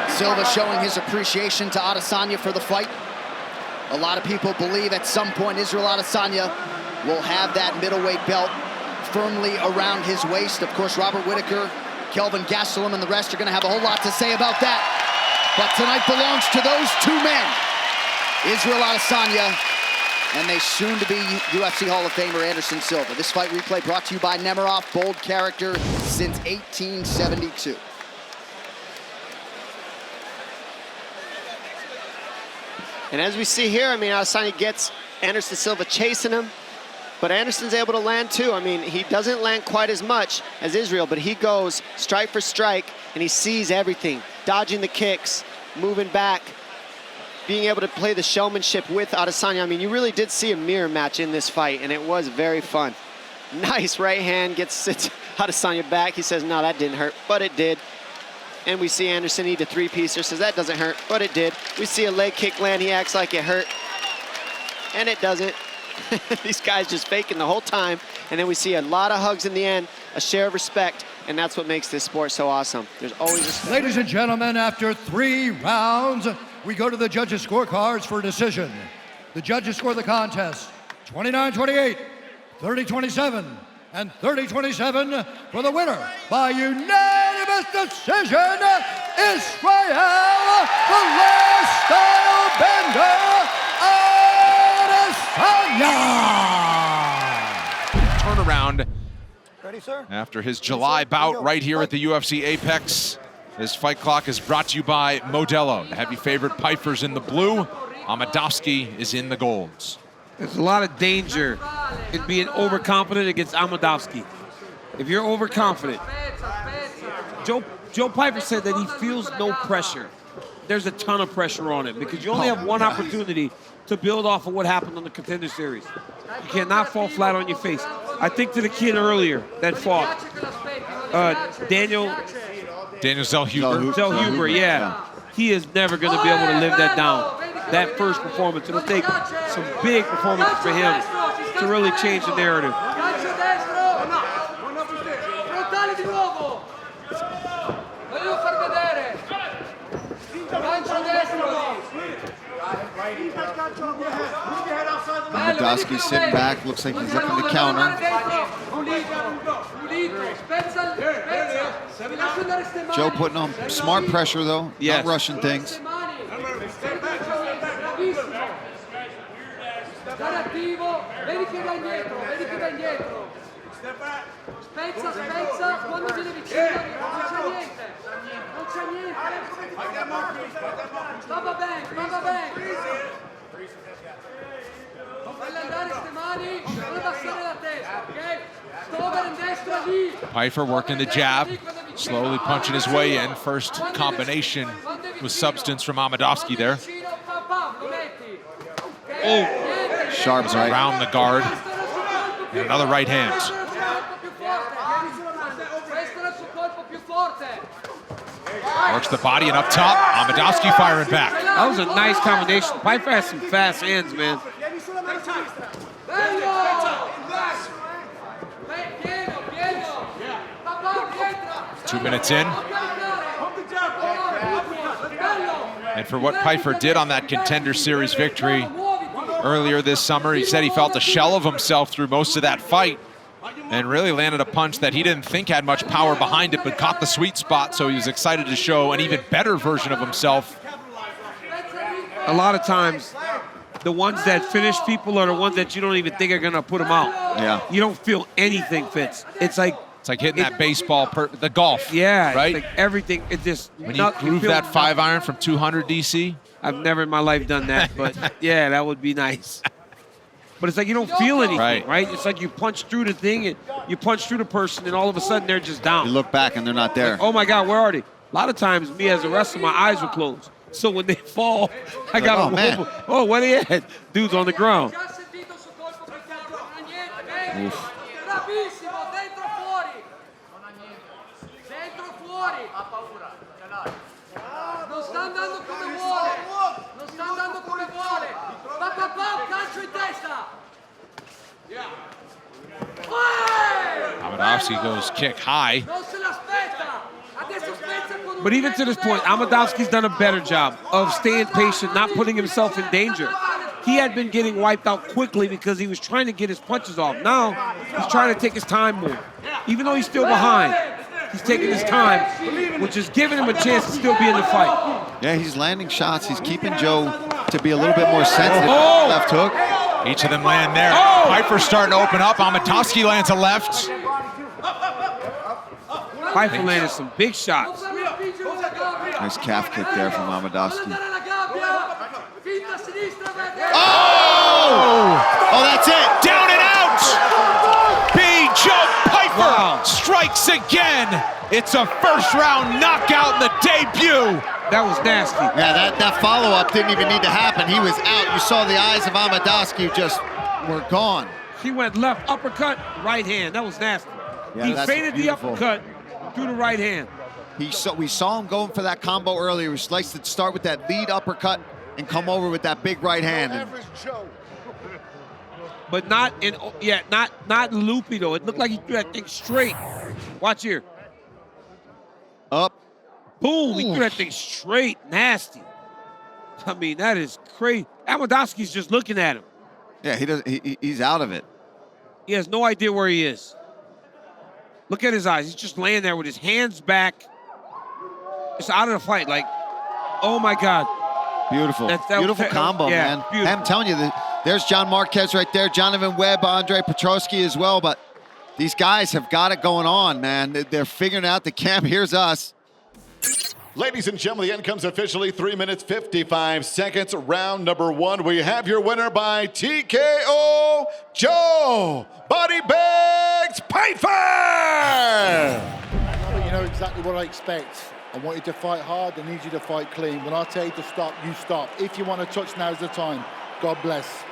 Speaker 2: Silva showing his appreciation to Adesanya for the fight. A lot of people believe at some point Israel Adesanya will have that middleweight belt firmly around his waist. Of course, Robert Whittaker, Kelvin Gastelum, and the rest are going to have a whole lot to say about that. But tonight belongs to those two men, Israel Adesanya and the soon-to-be UFC Hall of Famer Anderson Silva. This fight replay brought to you by Nemiroff, bold character since 1872.
Speaker 7: And as we see here, I mean, Adesanya gets Anderson Silva chasing him, but Anderson's able to land too. I mean, he doesn't land quite as much as Israel, but he goes strike for strike, and he sees everything. Dodging the kicks, moving back, being able to play the showmanship with Adesanya. I mean, you really did see a mirror match in this fight, and it was very fun. Nice right hand, sits Adesanya back. He says, no, that didn't hurt, but it did. And we see Anderson eat a three-piecer, says that doesn't hurt, but it did. We see a leg kick land, he acts like it hurt, and it doesn't. These guys just faking the whole time. And then we see a lot of hugs in the end, a share of respect, and that's what makes this sport so awesome. There's always respect.
Speaker 5: Ladies and gentlemen, after 3 rounds, we go to the judges' scorecards for a decision. The judges score the contest 29-28, 30-27, and 30-27 for the winner by unanimous decision, Israel, the last style bender, Adesanya.
Speaker 8: Turnaround after his July bout right here at the UFC Apex. This fight clock is brought to you by Modelo. The heavy favorite Pyfer's in the blue. Amedovski is in the golds.
Speaker 4: There's a lot of danger in being overconfident against Amedovski. If you're overconfident, Joe Pyfer said that he feels no pressure. There's a ton of pressure on him because you only have one opportunity to build off of what happened on the Contender Series. You cannot fall flat on your face. I think to the kid earlier that fought, Daniel Zellhuber, yeah. He is never going to be able to live that down. That first performance, it'll take some big performances for him to really change the narrative.
Speaker 2: Amedovski sitting back, looks like he's looking to counter. Joe putting on smart pressure though,
Speaker 4: yes.
Speaker 2: Not rushing things.
Speaker 8: Pyfer working the jab, slowly punching his way in. First combination with substance from Amedovski there.
Speaker 2: Oh, sharp right.
Speaker 8: Around the guard. And another right hand. Works the body and up top, Amedovski firing back.
Speaker 4: That was a nice combination. Pyfer has some fast hands, man.
Speaker 8: 2 minutes in. And for what Pyfer did on that Contender Series victory earlier this summer, he said he felt a shell of himself through most of that fight and really landed a punch that he didn't think had much power behind it, but caught the sweet spot, so he was excited to show an even better version of himself.
Speaker 4: A lot of times, the ones that finish people are the ones that you don't even think are going to put them out.
Speaker 2: Yeah.
Speaker 4: You don't feel anything fits. It's like
Speaker 8: hitting that baseball, the golf.
Speaker 4: Yeah,
Speaker 8: right?
Speaker 4: It's like everything. It just
Speaker 8: when you groove that 5-iron from 200 DC.
Speaker 4: I've never in my life done that, but yeah, that would be nice. but it's like you don't feel anything, right? It's like you punch through the thing, and you punch through the person, and all of a sudden they're just down.
Speaker 2: You look back and they're not there.
Speaker 4: Like, oh my God, where are they? A lot of times, me as a wrestler, my eyes were closed. So when they fall, I got
Speaker 2: oh, man.
Speaker 4: Oh, where they at? Dude's on the ground.
Speaker 2: Oof.
Speaker 1: Non sta andando come vuole. Non sta andando come vuole. Calcio in testa.
Speaker 8: Amedovski goes kick high.
Speaker 1: Non se l'aspetta. Adesso spezza con un
Speaker 4: But even to this point, Amedovski's done a better job of staying patient, not putting himself in danger. He had been getting wiped out quickly because he was trying to get his punches off. Now, he's trying to take his time more. Even though he's still behind, he's taking his time, which is giving him a chance to still be in the fight.
Speaker 2: Yeah, he's landing shots. He's keeping Joe to be a little bit more sensitive. Left hook.
Speaker 8: Each of them land there. Pyfer's starting to open up. Amedovski lands a left.
Speaker 4: Pyfer landed some big shots.
Speaker 2: Nice calf kick there from Amedovski. Oh, that's it.
Speaker 8: Down and out. Big Joe Pyfer strikes again. It's a first-round knockout in the debut.
Speaker 4: That was nasty.
Speaker 2: Yeah, that follow-up didn't even need to happen. He was out. You saw the eyes of Amedovski just were gone.
Speaker 4: He went left uppercut, right hand. That was nasty.
Speaker 2: Yeah,
Speaker 4: he
Speaker 2: that's
Speaker 4: faded
Speaker 2: beautiful.
Speaker 4: the uppercut through the right hand.
Speaker 2: We saw him going for that combo earlier. He likes to start with that lead uppercut and come over with that big right hand.
Speaker 4: But not loopy though. It looked like he threw that thing straight. Watch here.
Speaker 2: Up.
Speaker 4: Boom, he threw that thing straight, nasty. I mean, that is crazy. Amedovski's just looking at him.
Speaker 2: Yeah, he's out of it.
Speaker 4: He has no idea where he is. Look at his eyes. He's just laying there with his hands back. Just out of the fight. Like, oh my God.
Speaker 2: Beautiful. Beautiful combo, man.
Speaker 4: Beautiful.
Speaker 2: I'm telling you, there's John Marquez right there, Jonathan Webb, Andre Petrosky as well, but these guys have got it going on, man. They're figuring out the camp. Here's us.
Speaker 9: Ladies and gentlemen, the end comes officially 3 minutes, 55 seconds. Round number one. We have your winner by TKO, Joe Body Bags Pyfer!
Speaker 10: You know exactly what I expect. I want you to fight hard. I need you to fight clean. When I tell you to stop, you stop. If you want to touch, now's the time. God bless.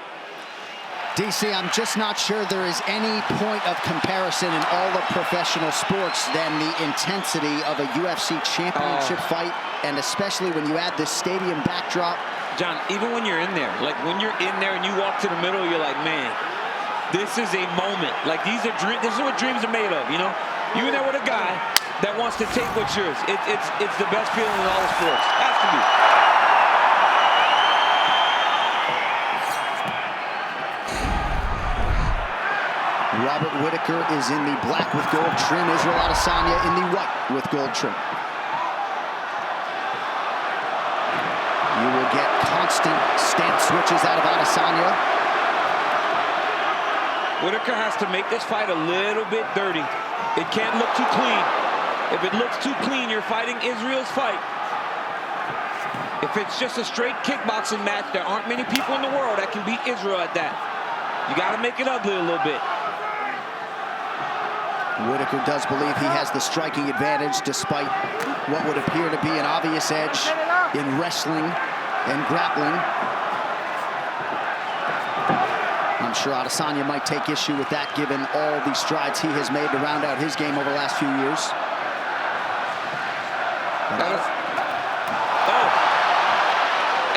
Speaker 2: DC, I'm just not sure there is any point of comparison in all of professional sports than the intensity of a UFC championship fight, and especially when you add this stadium backdrop.
Speaker 11: John, even when you're in there, like when you're in there and you walk to the middle, you're like, man, this is a moment. Like this is what dreams are made of, you know? You're in there with a guy that wants to take what's yours. It's the best feeling in all the sports. Has to be.
Speaker 2: Robert Whittaker is in the black with gold trim. Israel Adesanya in the white with gold trim. You will get constant stance switches out of Adesanya.
Speaker 11: Whittaker has to make this fight a little bit dirty. It can't look too clean. If it looks too clean, you're fighting Israel's fight. If it's just a straight kickboxing match, there aren't many people in the world that can beat Israel at that. You got to make it ugly a little bit.
Speaker 2: Whittaker does believe he has the striking advantage despite what would appear to be an obvious edge in wrestling and grappling. I'm sure Adesanya might take issue with that given all the strides he has made to round out his game over the last few years.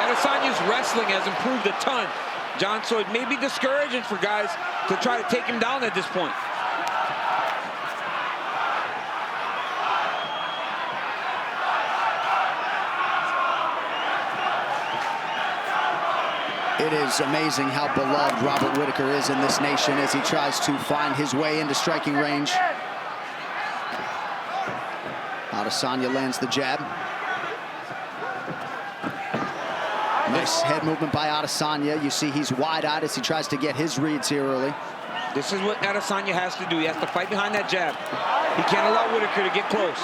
Speaker 11: Adesanya's wrestling has improved a ton, John, so it may be discouraging for guys to try to take him down at this point.
Speaker 2: It is amazing how beloved Robert Whittaker is in this nation as he tries to find his way into striking range. Adesanya lands the jab. Nice head movement by Adesanya. You see he's wide-eyed as he tries to get his reads here early.
Speaker 11: This is what Adesanya has to do. He has to fight behind that jab. He can't allow Whittaker to get close.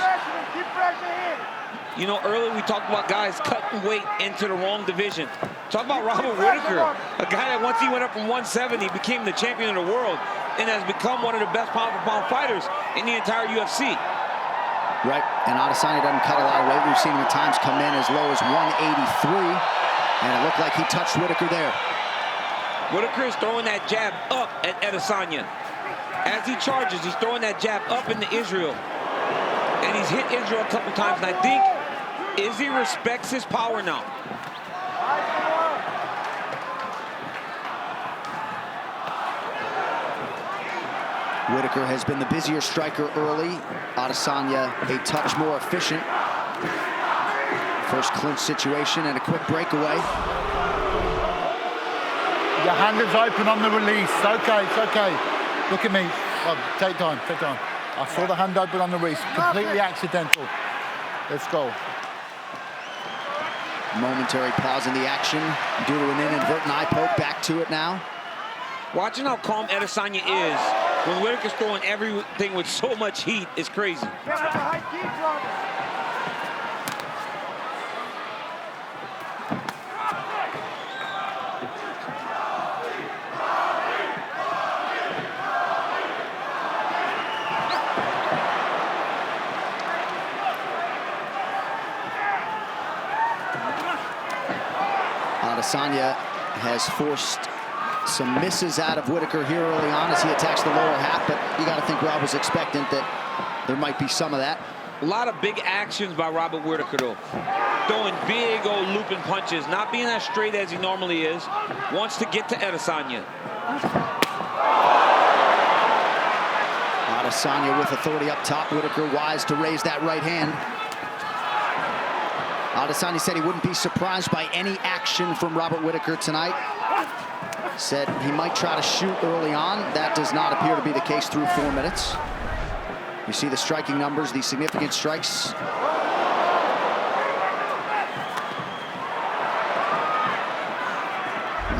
Speaker 11: You know, earlier we talked about guys cutting weight into the wrong division. Talk about Robert Whittaker, a guy that once he went up from 170 became the champion of the world and has become one of the best pound-for-pound fighters in the entire UFC.
Speaker 2: Right, and Adesanya doesn't cut a lot of weight. We've seen him at times come in as low as 183, and it looked like he touched Whittaker there.
Speaker 11: Whittaker is throwing that jab up at Adesanya. As he charges, he's throwing that jab up into Israel. And he's hit Israel a couple times, and I think Izzy respects his power now.
Speaker 2: Whittaker has been the busier striker early. Adesanya a touch more efficient. First clinch situation and a quick breakaway.
Speaker 10: Your hand is open on the release. Okay, it's okay. Look at me. Oh, take time, take time. I saw the hand open on the release. Completely accidental. Let's go.
Speaker 2: Momentary pause in the action due to an inadvertent eye poke. Back to it now.
Speaker 11: Watching how calm Adesanya is when Whittaker's throwing everything with so much heat is crazy.
Speaker 2: Adesanya has forced some misses out of Whittaker here early on as he attacks the lower half, but you got to think Rob was expectant that there might be some of that.
Speaker 11: A lot of big actions by Robert Whittaker, though. Throwing big old looping punches, not being as straight as he normally is. Wants to get to Adesanya.
Speaker 2: Adesanya with authority up top. Whittaker wise to raise that right hand. Adesanya said he wouldn't be surprised by any action from Robert Whittaker tonight. Said he might try to shoot early on. That does not appear to be the case through 4 minutes. You see the striking numbers, the significant strikes.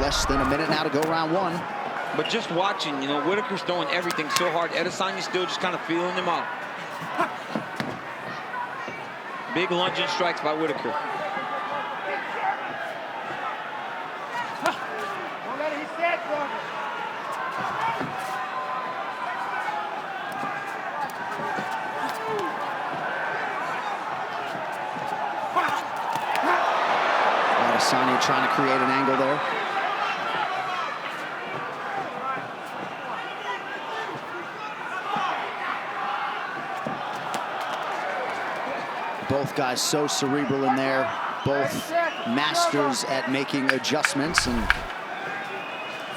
Speaker 2: Less than a minute now to go round one.
Speaker 11: But just watching, you know, Whittaker's throwing everything so hard. Adesanya's still just kind of feeling him out. Big lunging strikes by Whittaker.
Speaker 2: Adesanya trying to create an angle there. Both guys so cerebral in there, both masters at making adjustments, and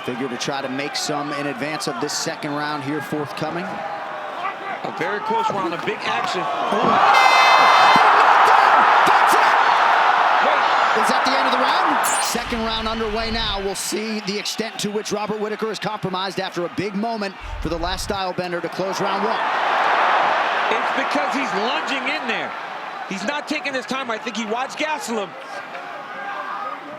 Speaker 2: figure to try to make some in advance of this second round here forthcoming.
Speaker 11: A very close round, a big action.
Speaker 2: Is that the end of the round? Second round underway now. We'll see the extent to which Robert Whittaker is compromised after a big moment for the last style bender to close round one.
Speaker 11: It's because he's lunging in there. He's not taking his time. I think he watched Gastelum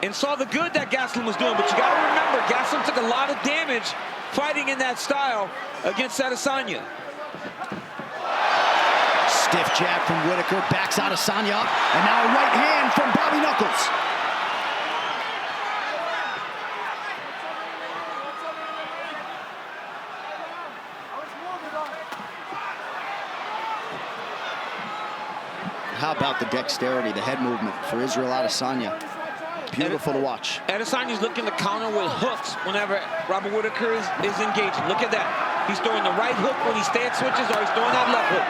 Speaker 11: and saw the good that Gastelum was doing. But you got to remember, Gastelum took a lot of damage fighting in that style against Adesanya.
Speaker 2: Stiff jab from Whittaker, backs Adesanya up, and now a right hand from Bobby Knuckles. How about the dexterity, the head movement for Israel Adesanya? Beautiful to watch.
Speaker 11: Adesanya's looking to counter with hooks whenever Robert Whittaker is engaging. Look at that. He's throwing the right hook when he stance switches, or he's throwing that left hook.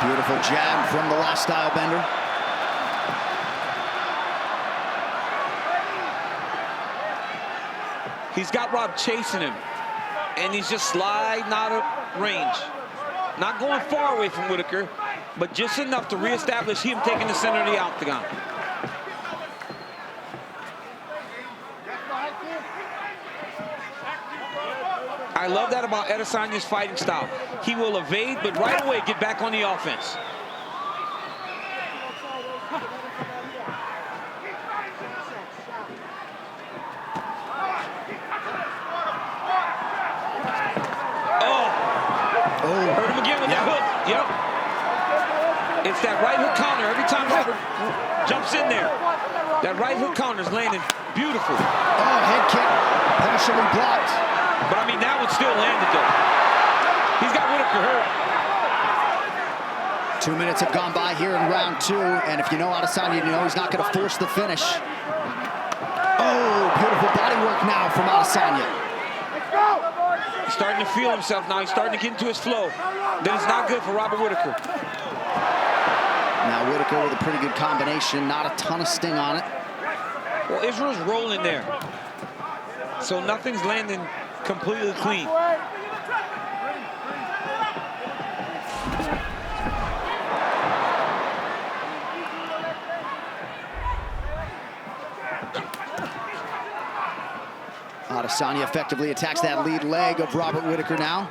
Speaker 2: Beautiful jab from the last style bender.
Speaker 11: He's got Rob chasing him, and he's just sliding out of range. Not going far away from Whittaker, but just enough to reestablish him taking the center of the octagon. I love that about Adesanya's fighting style. He will evade, but right away get back on the offense. Hurt him again with that hook. Yep. that right hook counter every time Robert jumps in there. That right hook counter is landing beautiful.
Speaker 2: Oh, head kick, partially blocked.
Speaker 11: But I mean, that one still landed though. He's got Whittaker hurt.
Speaker 2: 2 minutes have gone by here in round 2, and if you know Adesanya, you know he's not going to force the finish. Oh, beautiful body work now from Adesanya.
Speaker 11: He's starting to feel himself now. He's starting to get into his flow. That is not good for Robert Whittaker.
Speaker 2: Now Whittaker with a pretty good combination, not a ton of sting on it.
Speaker 11: Well, Israel's rolling there, so nothing's landing completely clean.
Speaker 2: Adesanya effectively attacks that lead leg of Robert Whittaker now.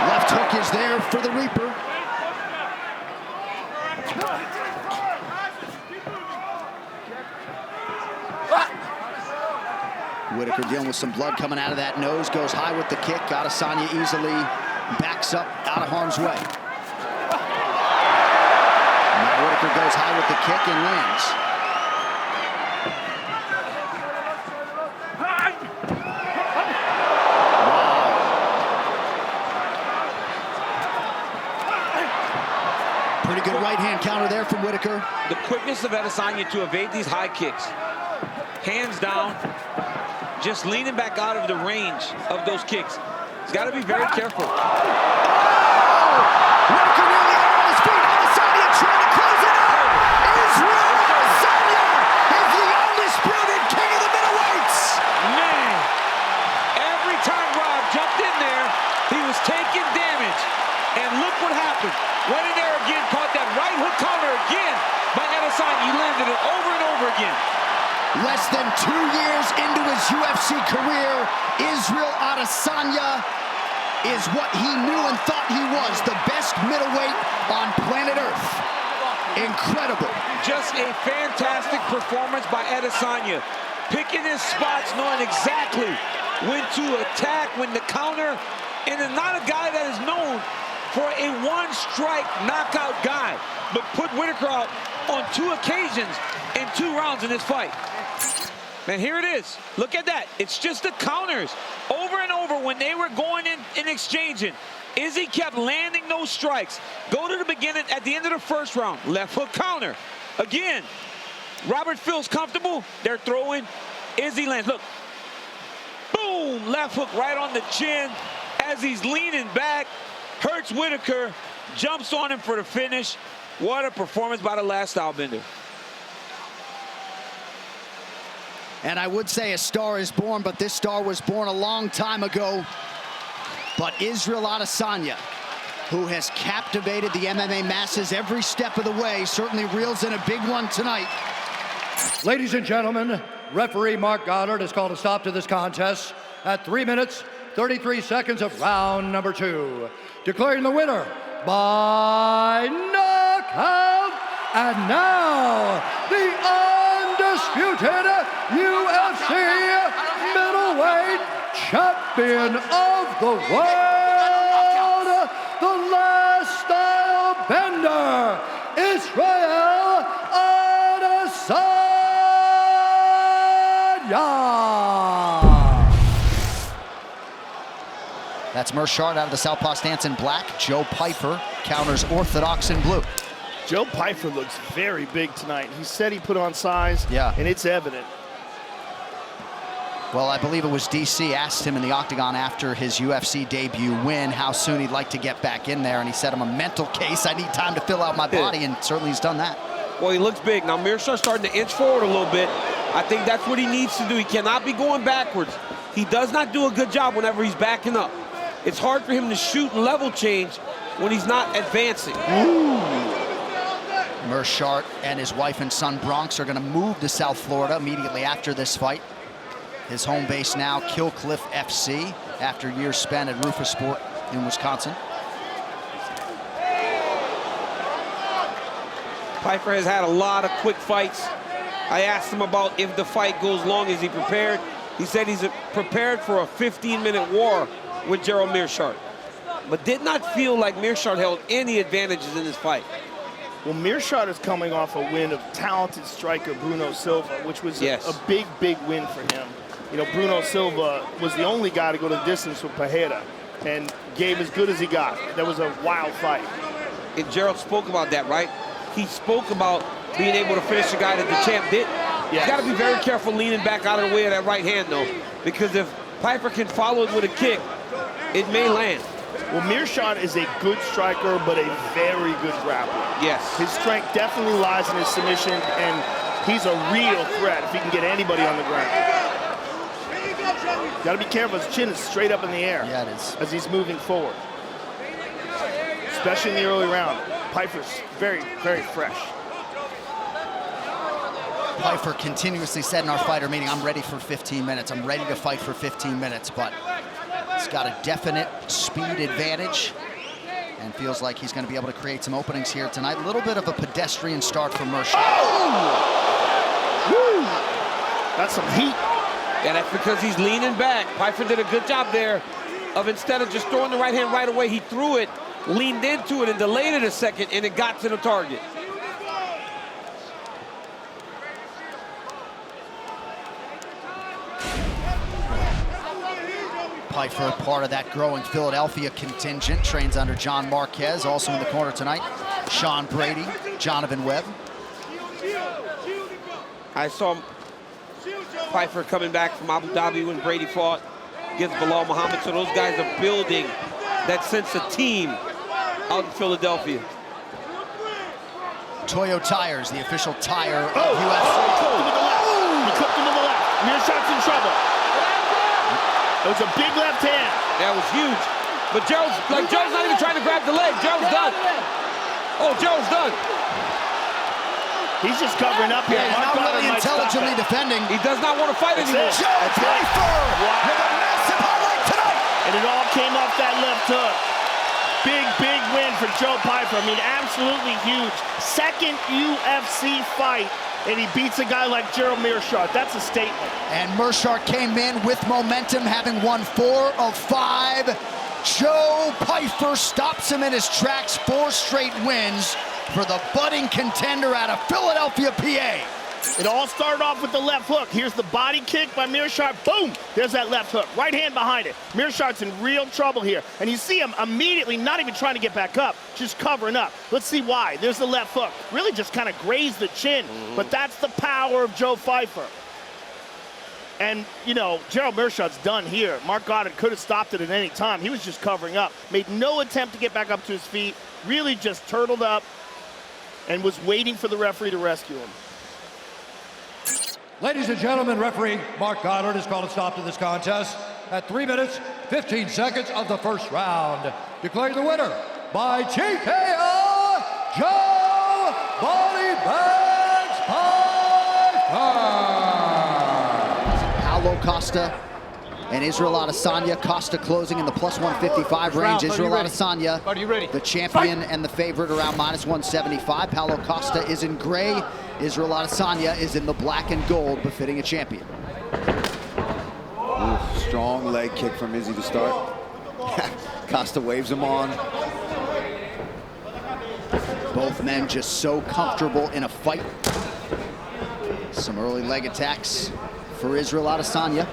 Speaker 2: Left hook is there for the Reaper. Whittaker dealing with some blood coming out of that nose, goes high with the kick. Adesanya easily backs up out of harm's way. Now Whittaker goes high with the kick and lands. Pretty good right-hand counter there from Whittaker.
Speaker 11: The quickness of Adesanya to evade these high kicks. Hands down, just leaning back out of the range of those kicks. He's got to be very careful.
Speaker 2: Whittaker nearly out on his feet. Adesanya trying to close it out. Israel Adesanya is the undisputed king of the middleweights.
Speaker 11: Man, every time Rob jumped in there, he was taking damage. And look what happened. Went in there again, caught that right hook counter again by Adesanya. He landed it over and over again.
Speaker 2: Less than 2 years into his UFC career, Israel Adesanya is what he knew and thought he was, the best middleweight on planet Earth. Incredible.
Speaker 11: Just a fantastic performance by Adesanya. Picking his spots, knowing exactly when to attack, when to counter, and is not a guy that is known for a one-strike knockout guy, but put Whittaker out on 2 occasions in 2 rounds in this fight. And here it is. Look at that. It's just the counters over and over when they were going in and exchanging. Izzy kept landing those strikes. Go to the beginning, at the end of the first round, left hook counter. Again, Robert feels comfortable. They're throwing. Izzy lands. Look. Boom! Left hook right on the chin as he's leaning back. Hurts Whittaker, jumps on him for the finish. What a performance by the last stylebender.
Speaker 2: And I would say a star is born, but this star was born a long time ago. But Israel Adesanya, who has captivated the MMA masses every step of the way, certainly reels in a big one tonight.
Speaker 5: Ladies and gentlemen, referee Mark Goddard has called a stop to this contest at 3 minutes, 33 seconds of round number 2. Declaring the winner by knockout, and now the undisputed UFC middleweight champion of the world, the last style bender, Israel Adesanya.
Speaker 2: That's Meerschaert out of the southpaw stance in black. Joe Pyfer counters orthodox in blue.
Speaker 3: Joe Pyfer looks very big tonight. He said he put on size, and it's evident.
Speaker 2: Well, I believe it was DC asked him in the octagon after his UFC debut win how soon he'd like to get back in there, and he said, I'm a mental case. I need time to fill out my body, and certainly he's done that.
Speaker 4: Well, he looks big. Now, Meerschaert's starting to inch forward a little bit. I think that's what he needs to do. He cannot be going backwards. He does not do a good job whenever he's backing up. It's hard for him to shoot and level change when he's not advancing.
Speaker 2: Meerschaert and his wife and son Bronx are going to move to South Florida immediately after this fight. His home base now, Kill Cliff FC, after years spent at Rufus Sport in Wisconsin.
Speaker 4: Pyfer has had a lot of quick fights. I asked him about if the fight goes long, is he prepared? He said he's prepared for a 15-minute war with Gerald Meerschaert, but did not feel like Meerschaert held any advantages in this fight.
Speaker 3: Well, Meerschaert is coming off a win of talented striker Bruno Silva, which was a big, big win for him. You know, Bruno Silva was the only guy to go the distance with Pereira and gave as good as he got. That was a wild fight.
Speaker 4: And Gerald spoke about that, right? He spoke about being able to finish the guy that the champ did. He's got to be very careful leaning back out of the way of that right hand, though, because if Pyfer can follow it with a kick, it may land.
Speaker 3: Well, Meerschaert is a good striker, but a very good grappler.
Speaker 4: Yes.
Speaker 3: His strength definitely lies in his submission, and he's a real threat if he can get anybody on the ground. Got to be careful. His chin is straight up in the air.
Speaker 2: Yeah, it is.
Speaker 3: As he's moving forward. Especially in the early round. Pyfer's very, very fresh.
Speaker 2: Pyfer continuously said in our fighter meeting, I'm ready for 15 minutes. I'm ready to fight for 15 minutes, but he's got a definite speed advantage and feels like he's going to be able to create some openings here tonight. A little bit of a pedestrian start for Meerschaert.
Speaker 3: Woo! That's some heat.
Speaker 4: Yeah, that's because he's leaning back. Pyfer did a good job there of, instead of just throwing the right hand right away, he threw it, leaned into it, and delayed it a second, and it got to the target.
Speaker 2: Pyfer, part of that growing Philadelphia contingent, trains under John Marquez. Also in the corner tonight, Sean Brady, Jonathan Webb.
Speaker 4: I saw Pyfer coming back from Abu Dhabi when Brady fought against Bilal Muhammad. So those guys are building that sense of team out in Philadelphia.
Speaker 2: Toyo Tires, the official tire of UFC.
Speaker 3: He clipped him to the left. Meerschaert's in trouble. It was a big left hand.
Speaker 4: That was huge. But Gerald's not even trying to grab the leg. Gerald's done. Oh, Gerald's done.
Speaker 3: He's just covering up here.
Speaker 2: Yeah, he's not really intelligently defending.
Speaker 4: He does not want to fight anymore.
Speaker 2: Joe Pyfer with a massive highlight tonight.
Speaker 3: And it all came off that left hook. Big, big win for Joe Pyfer. I mean, absolutely huge. Second UFC fight, and he beats a guy like Gerald Meerschaert. That's a statement.
Speaker 2: And Meerschaert came in with momentum, having won 4 of 5. Joe Pyfer stops him in his tracks, 4 straight wins for the budding contender out of Philadelphia, PA.
Speaker 3: It all started off with the left hook. Here's the body kick by Meerschaert. Boom! There's that left hook. Right hand behind it. Meerschaert's in real trouble here. And you see him immediately not even trying to get back up, just covering up. Let's see why. There's the left hook. Really just kind of grazed the chin. But that's the power of Joe Pyfer. And, you know, Gerald Meerschaert's done here. Mark Goddard could have stopped it at any time. He was just covering up. Made no attempt to get back up to his feet. Really just turtled up and was waiting for the referee to rescue him.
Speaker 5: Ladies and gentlemen, referee Mark Goddard has called a stop to this contest at 3 minutes, 15 seconds of the first round. Declaring the winner by TKO, Joe Body Bags Pyfer.
Speaker 2: Paulo Costa and Israel Adesanya. Costa closing in the plus 155 range. Israel Adesanya, the champion and the favorite, around minus 175. Paulo Costa is in gray. Israel Adesanya is in the black and gold, befitting a champion.
Speaker 12: Ooh, strong leg kick from Izzy to start. Costa waves him on.
Speaker 2: Both men just so comfortable in a fight. Some early leg attacks for Israel Adesanya.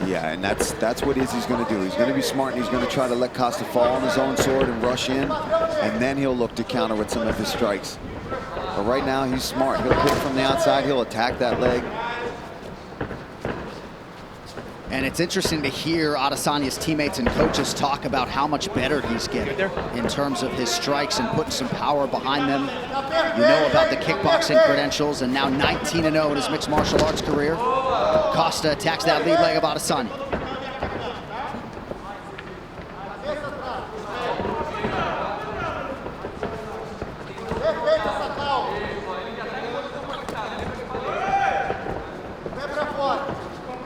Speaker 12: Yeah, and that's what Izzy's going to do. He's going to be smart, and he's going to try to let Costa fall on his own sword and rush in, and then he'll look to counter with some of his strikes. But right now, he's smart. He'll hit from the outside. He'll attack that leg.
Speaker 2: And it's interesting to hear Adesanya's teammates and coaches talk about how much better he's getting in terms of his strikes and putting some power behind them. You know about the kickboxing credentials, and now 19-0 in his mixed martial arts career. Costa attacks that lead leg of Adesanya.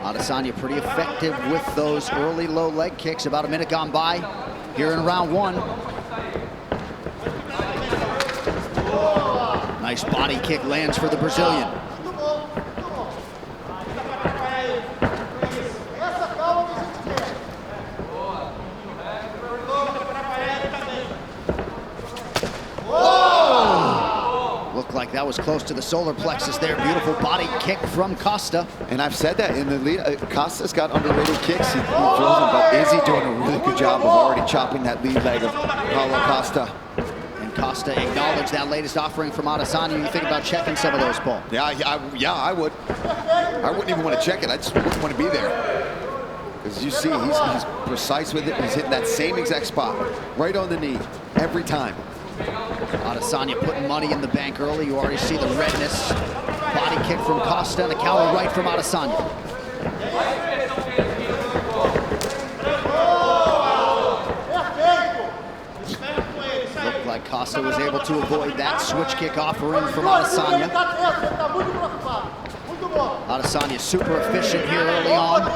Speaker 2: Adesanya pretty effective with those early low leg kicks. About a minute gone by here in round 1. Nice body kick lands for the Brazilian. Whoa! that was close to the solar plexus there. Beautiful body kick from Costa.
Speaker 12: And I've said that in the lead. Costa's got underrated kicks. He throws them, but Izzy doing a really good job of already chopping that lead leg of Paulo Costa.
Speaker 2: And Costa acknowledged that latest offering from Adesanya. You think about checking some of those, Paul?
Speaker 12: Yeah, I would. I wouldn't even want to check it. I just wouldn't want to be there. As you see, he's precise with it. He's hitting that same exact spot, right on the knee, every time.
Speaker 2: Adesanya putting money in the bank early. You already see the redness. Body kick from Costa and a counter right from Adesanya. Looked like Costa was able to avoid that switch kick offering from Adesanya. Adesanya super efficient here early on.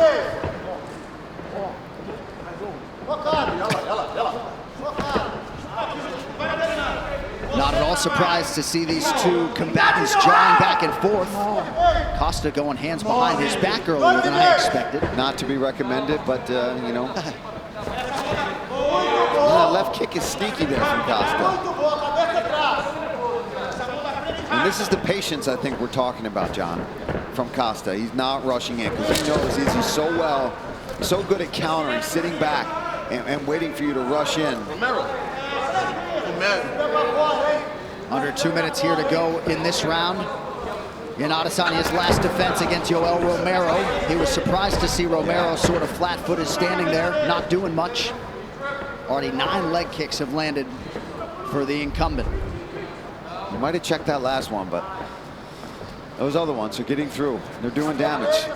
Speaker 2: Not at all surprised to see these two combatants jawing back and forth. Costa going hands behind his back earlier than I expected.
Speaker 12: Not to be recommended, but you know. The left kick is sneaky there from Costa. And this is the patience I think we're talking about, John, from Costa. He's not rushing in because he knows he's so good at countering, sitting back and waiting for you to rush in.
Speaker 2: Under 2 minutes here to go in this round. In Adesanya's last defense against Yoel Romero, he was surprised to see Romero sort of flat-footed standing there, not doing much. Already 9 leg kicks have landed for the incumbent.
Speaker 12: You might have checked that last one, but those other ones are getting through. They're doing damage.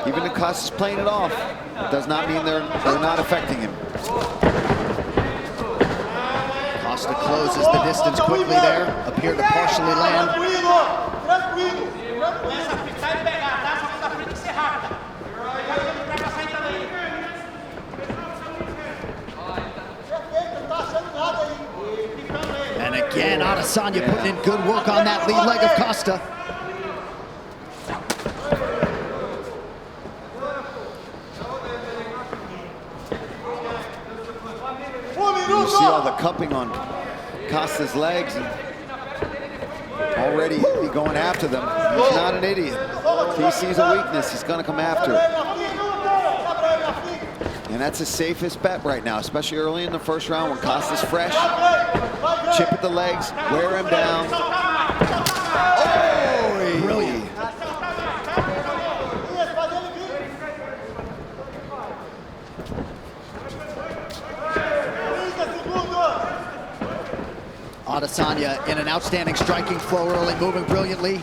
Speaker 12: Even if Costa's playing it off, it does not mean they're not affecting him.
Speaker 2: Costa closes the distance quickly there, appeared to partially land. And again, Adesanya putting in good work on that lead leg of Costa.
Speaker 12: You see all the cupping on Costa's legs, and already going after them. He's not an idiot. If he sees a weakness, he's going to come after it. And that's his safest bet right now, especially early in the first round when Costa's fresh. Chip at the legs, wear him down. Oh, brilliant.
Speaker 2: Adesanya in an outstanding striking flow early, moving brilliantly.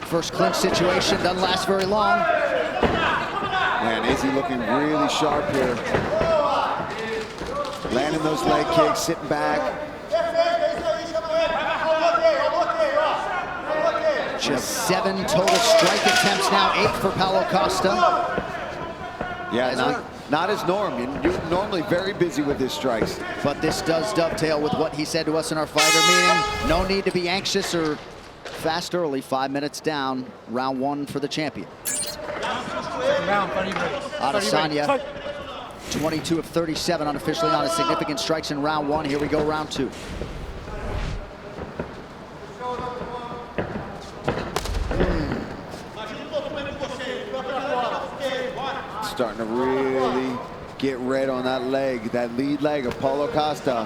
Speaker 2: First clinch situation, doesn't last very long.
Speaker 12: Man, Izzy looking really sharp here. Landing those leg kicks, sitting back.
Speaker 2: Just 7 total strike attempts now, 8 for Paulo Costa.
Speaker 12: Yeah, not his norm. You're normally very busy with his strikes.
Speaker 2: But this does dovetail with what he said to us in our fighter meeting. No need to be anxious or fast early. 5 minutes down, round 1 for the champion. Adesanya, 22 of 37 unofficially on his significant strikes in round 1. Here we go, round 2.
Speaker 12: Starting to really get red on that leg, that lead leg of Paulo Costa.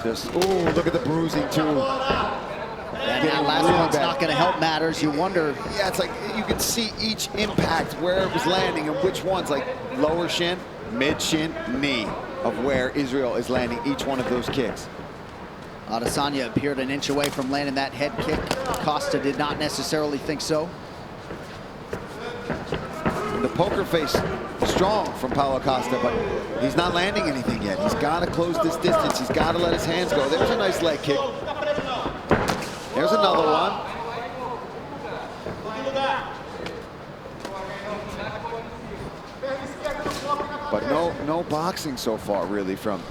Speaker 12: Just, ooh, look at the bruising too.
Speaker 2: And that last one's not going to help matters. You wonder.
Speaker 12: Yeah, it's like you can see each impact where it was landing and which ones, like lower shin, mid shin, knee, of where Israel is landing each one of those kicks.
Speaker 2: Adesanya appeared an inch away from landing that head kick. Costa did not necessarily think so.
Speaker 12: The poker face strong from Paulo Costa, but he's not landing anything yet. He's got to close this distance. He's got to let his hands go. There's a nice leg kick. There's another one. But no boxing so far, really, from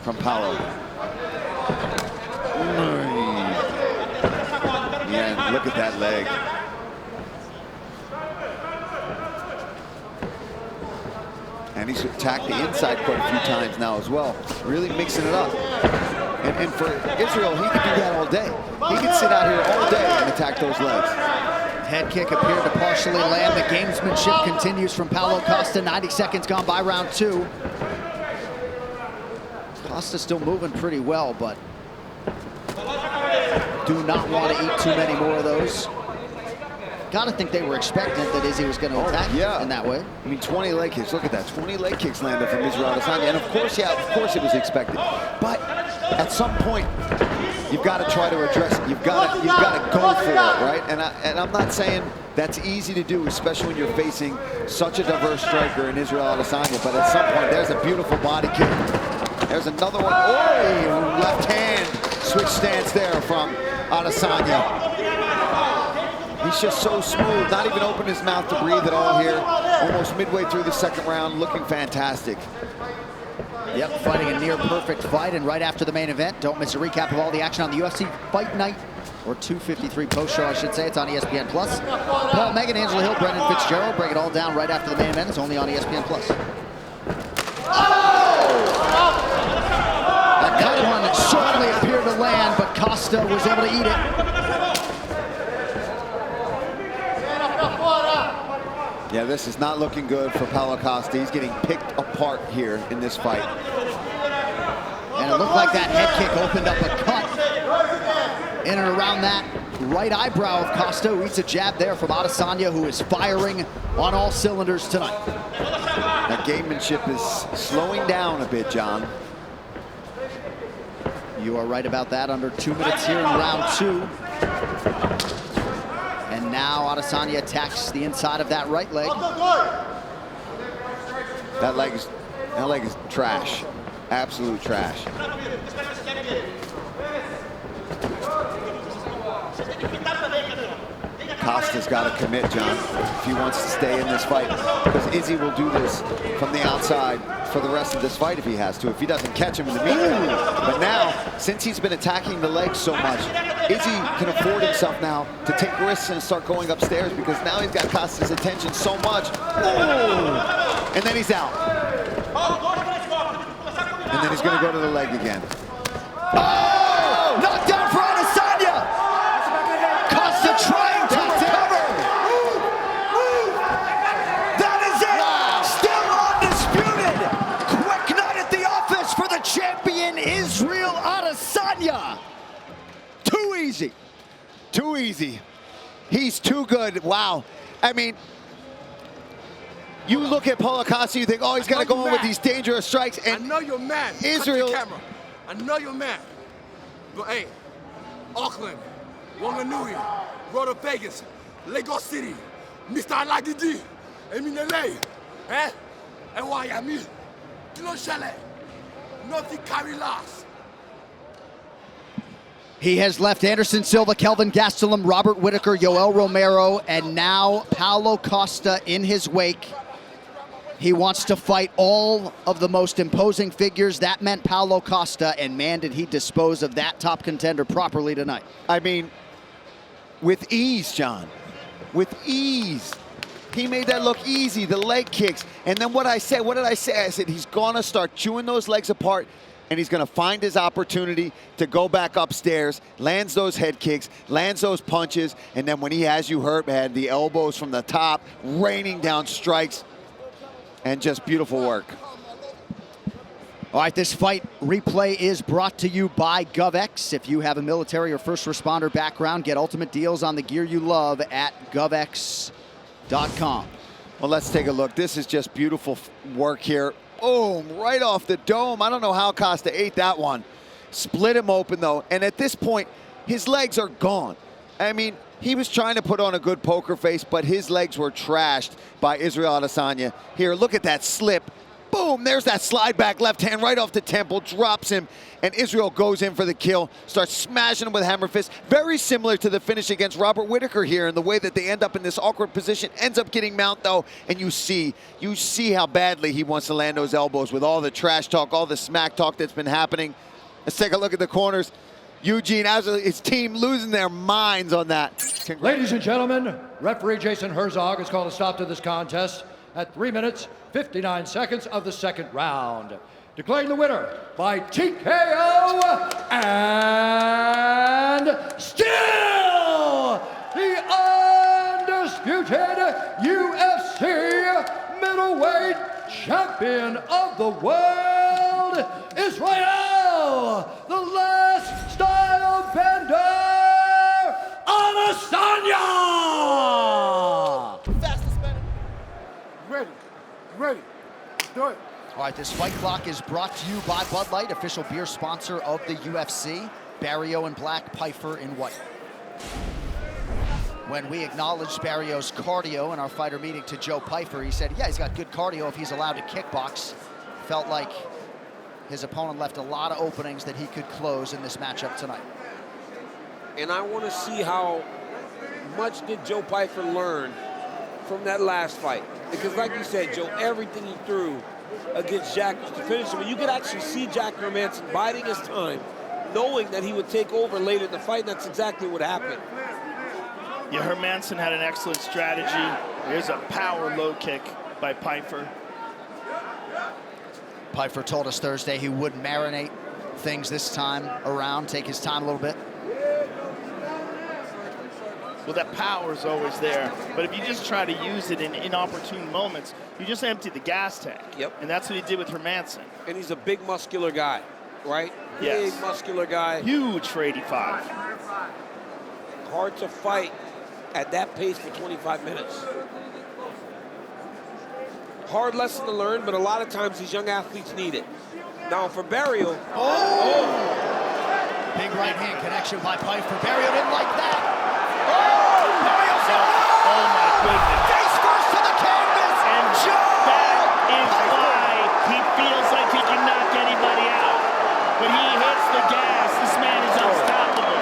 Speaker 12: Paulo. Yeah, look at that leg. And he's attacked the inside quite a few times now as well, really mixing it up. And for Israel, he could do that all day. He could sit out here all day and attack those legs.
Speaker 2: Head kick appeared to partially land. The gamesmanship continues from Paulo Costa. 90 seconds gone by round 2. Costa still moving pretty well, but do not want to eat too many more of those. Gotta think they were expectant that Izzy was going to attack in that way.
Speaker 12: I mean, 20 leg kicks. Look at that. 20 leg kicks landed from Israel Adesanya. And of course, yeah, of course it was expected. But at some point, you've got to try to address it. You've got to go for it, right? And I'm not saying that's easy to do, especially when you're facing such a diverse striker in Israel Adesanya. But at some point, there's a beautiful body kick. There's another one. Oh, left hand switch stance there from Adesanya. He's just so smooth, not even open his mouth to breathe at all here. Almost midway through the second round, looking fantastic.
Speaker 2: Yep, fighting a near perfect fight, and right after the main event, don't miss a recap of all the action on the UFC Fight Night, or 253 post-show, I should say. It's on ESPN+. Paul, Megan, Angela Hill, Brendan Fitzgerald, break it all down right after the main event. It's only on ESPN+. That cut one certainly appeared to land, but Costa was able to eat it.
Speaker 12: Yeah, this is not looking good for Paulo Costa. He's getting picked apart here in this fight.
Speaker 2: And it looked like that head kick opened up a cut in and around that right eyebrow of Costa, who eats a jab there from Adesanya, who is firing on all cylinders tonight.
Speaker 12: That gamemanship is slowing down a bit, John.
Speaker 2: You are right about that. Under 2 minutes here in round 2. And now Adesanya attacks the inside of that right leg.
Speaker 12: That leg is trash. Absolute trash. Costa's got to commit, John, if he wants to stay in this fight. Because Izzy will do this from the outside for the rest of this fight if he has to, if he doesn't catch him in the meantime. But now, since he's been attacking the legs so much, Izzy can afford himself now to take risks and start going upstairs, because now he's got Costa's attention so much. Ooh. And then he's out. And then he's going to go to the leg again.
Speaker 2: Oh! Knockdown for Adesanya! Costa trying to recover! That is it! Wow. Still undisputed! Quick night at the office for the champion, Israel Adesanya!
Speaker 12: Too easy. Too easy. He's too good. Wow. I mean, you look at Paulo Costa, you think, oh, he's got to go in with these dangerous strikes. And
Speaker 1: I know you're mad.
Speaker 12: Israel.
Speaker 1: Cut the camera. I know you're mad. But hey, Auckland, Wanganui, Road of Vegas, Lagos City, Mr. Aladidi, Eminele, and Miami, Kilo Shale, nothing carry last.
Speaker 2: He has left Anderson Silva, Kelvin Gastelum, Robert Whittaker, Yoel Romero, and now Paulo Costa in his wake. He wants to fight all of the most imposing figures. That meant Paulo Costa, and man, did he dispose of that top contender properly tonight.
Speaker 12: I mean, with ease, John. With ease. He made that look easy, the leg kicks. And then what did I say? I said he's gonna start chewing those legs apart, and he's gonna find his opportunity to go back upstairs, lands those head kicks, lands those punches, and then when he has you hurt, man, the elbows from the top, raining down strikes, and just beautiful work.
Speaker 2: All right, this fight replay is brought to you by GovX. If you have a military or first responder background, get ultimate deals on the gear you love at govx.com.
Speaker 12: Well, let's take a look. This is just beautiful work here. Boom, right off the dome. I don't know how Costa ate that one. Split him open, though. And at this point, his legs are gone. I mean, he was trying to put on a good poker face, but his legs were trashed by Israel Adesanya. Here, look at that slip. Boom, there's that slide back left hand right off the temple, drops him, and Israel goes in for the kill, starts smashing him with hammer fist. Very similar to the finish against Robert Whittaker here in the way that they end up in this awkward position, ends up getting mount though, and you see how badly he wants to land those elbows with all the trash talk, all the smack talk that's been happening. Let's take a look at the corners. Eugene, his team losing their minds on that.
Speaker 5: Ladies and gentlemen, referee Jason Herzog has called a stop to this contest at 3 minutes, 59 seconds of the second round. declaring the winner by TKO and still the undisputed UFC middleweight champion of the world, Israel, the last style bender, Adesanya!
Speaker 6: Fastest man. Ready. Ready. Do it.
Speaker 2: All right, this fight clock is brought to you by Bud Light, official beer sponsor of the UFC. Barriault in black, Pyfer in white. When we acknowledged Barriault's cardio in our fighter meeting to Joe Pyfer, he said, yeah, he's got good cardio if he's allowed to kickbox. Felt like his opponent left a lot of openings that he could close in this matchup tonight.
Speaker 4: And I want to see how much did Joe Pyfer learn from that last fight. Because like you said, Joe, everything he threw against Jack was to finish him. And you could actually see Jack Hermansson biding his time, knowing that he would take over later in the fight, and that's exactly what happened.
Speaker 3: Yeah, Hermansson had an excellent strategy. There's a power low kick by Pyfer.
Speaker 2: Pyfer told us Thursday he would marinate things this time around, take his time a little bit.
Speaker 3: Well, that power is always there. But if you just try to use it in inopportune moments, you just empty the gas tank.
Speaker 4: Yep.
Speaker 3: And that's what he did with Hermansson.
Speaker 4: And he's a big, muscular guy, right?
Speaker 3: Yes.
Speaker 4: Big, muscular guy.
Speaker 3: Huge for 85.
Speaker 4: Hard to fight at that pace for 25 minutes. Hard lesson to learn, but a lot of times these young athletes need it. Now for Barriault.
Speaker 2: Big right hand connection by Pyfer. Barriault didn't like that.
Speaker 3: Oh my goodness.
Speaker 2: Face first to the canvas.
Speaker 3: And that is why he feels like he can knock anybody out. When he hits the gas, this man is unstoppable.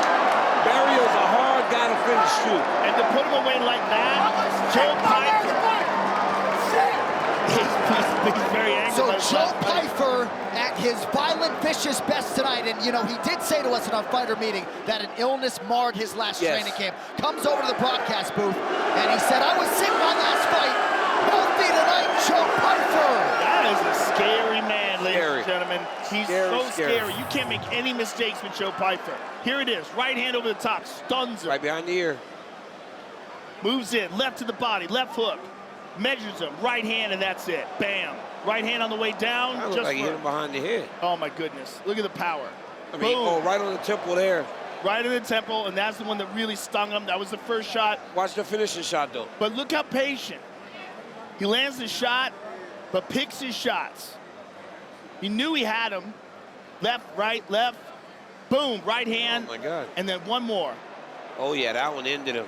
Speaker 4: Barriault's a hard guy to finish too.
Speaker 3: And to put him away like that, Joe Pyfer. He's very angry.
Speaker 2: So Joe Pyfer at his violent, vicious best tonight, and you know, he did say to us in our fighter meeting that an illness marred his last training camp. Comes over to the broadcast booth, and he said, I was sick my last fight. Healthy tonight, Joe Pyfer.
Speaker 3: That is a scary man, ladies and gentlemen. He's so scary. You can't make any mistakes with Joe Pyfer. Here it is, right hand over the top, stuns him.
Speaker 4: Right behind the ear.
Speaker 3: Moves in, left to the body, left hook. Measures him, right hand, and that's it. Bam. Right hand on the way down.
Speaker 4: That looked like he hit him behind the head.
Speaker 3: Oh my goodness. Look at the power.
Speaker 4: I mean, right on the temple there.
Speaker 3: Right in the temple, and that's the one that really stung him. That was the first shot.
Speaker 4: Watch the finishing shot, though.
Speaker 3: But look how patient. He lands the shot, but picks his shots. He knew he had him. Left, right, left. Boom, right hand.
Speaker 4: Oh, my God.
Speaker 3: And then one more.
Speaker 4: Oh, yeah, that one ended him.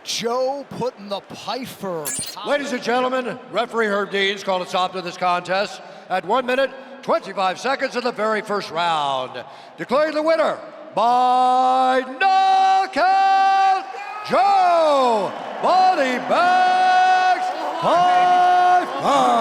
Speaker 2: Joe putting the Pyfer.
Speaker 5: Ladies and gentlemen, referee Herb Deans called a stop to this contest at 1 minute, 25 seconds of the very first round. Declaring the winner by knockout, Joe Body Bags Pyfer.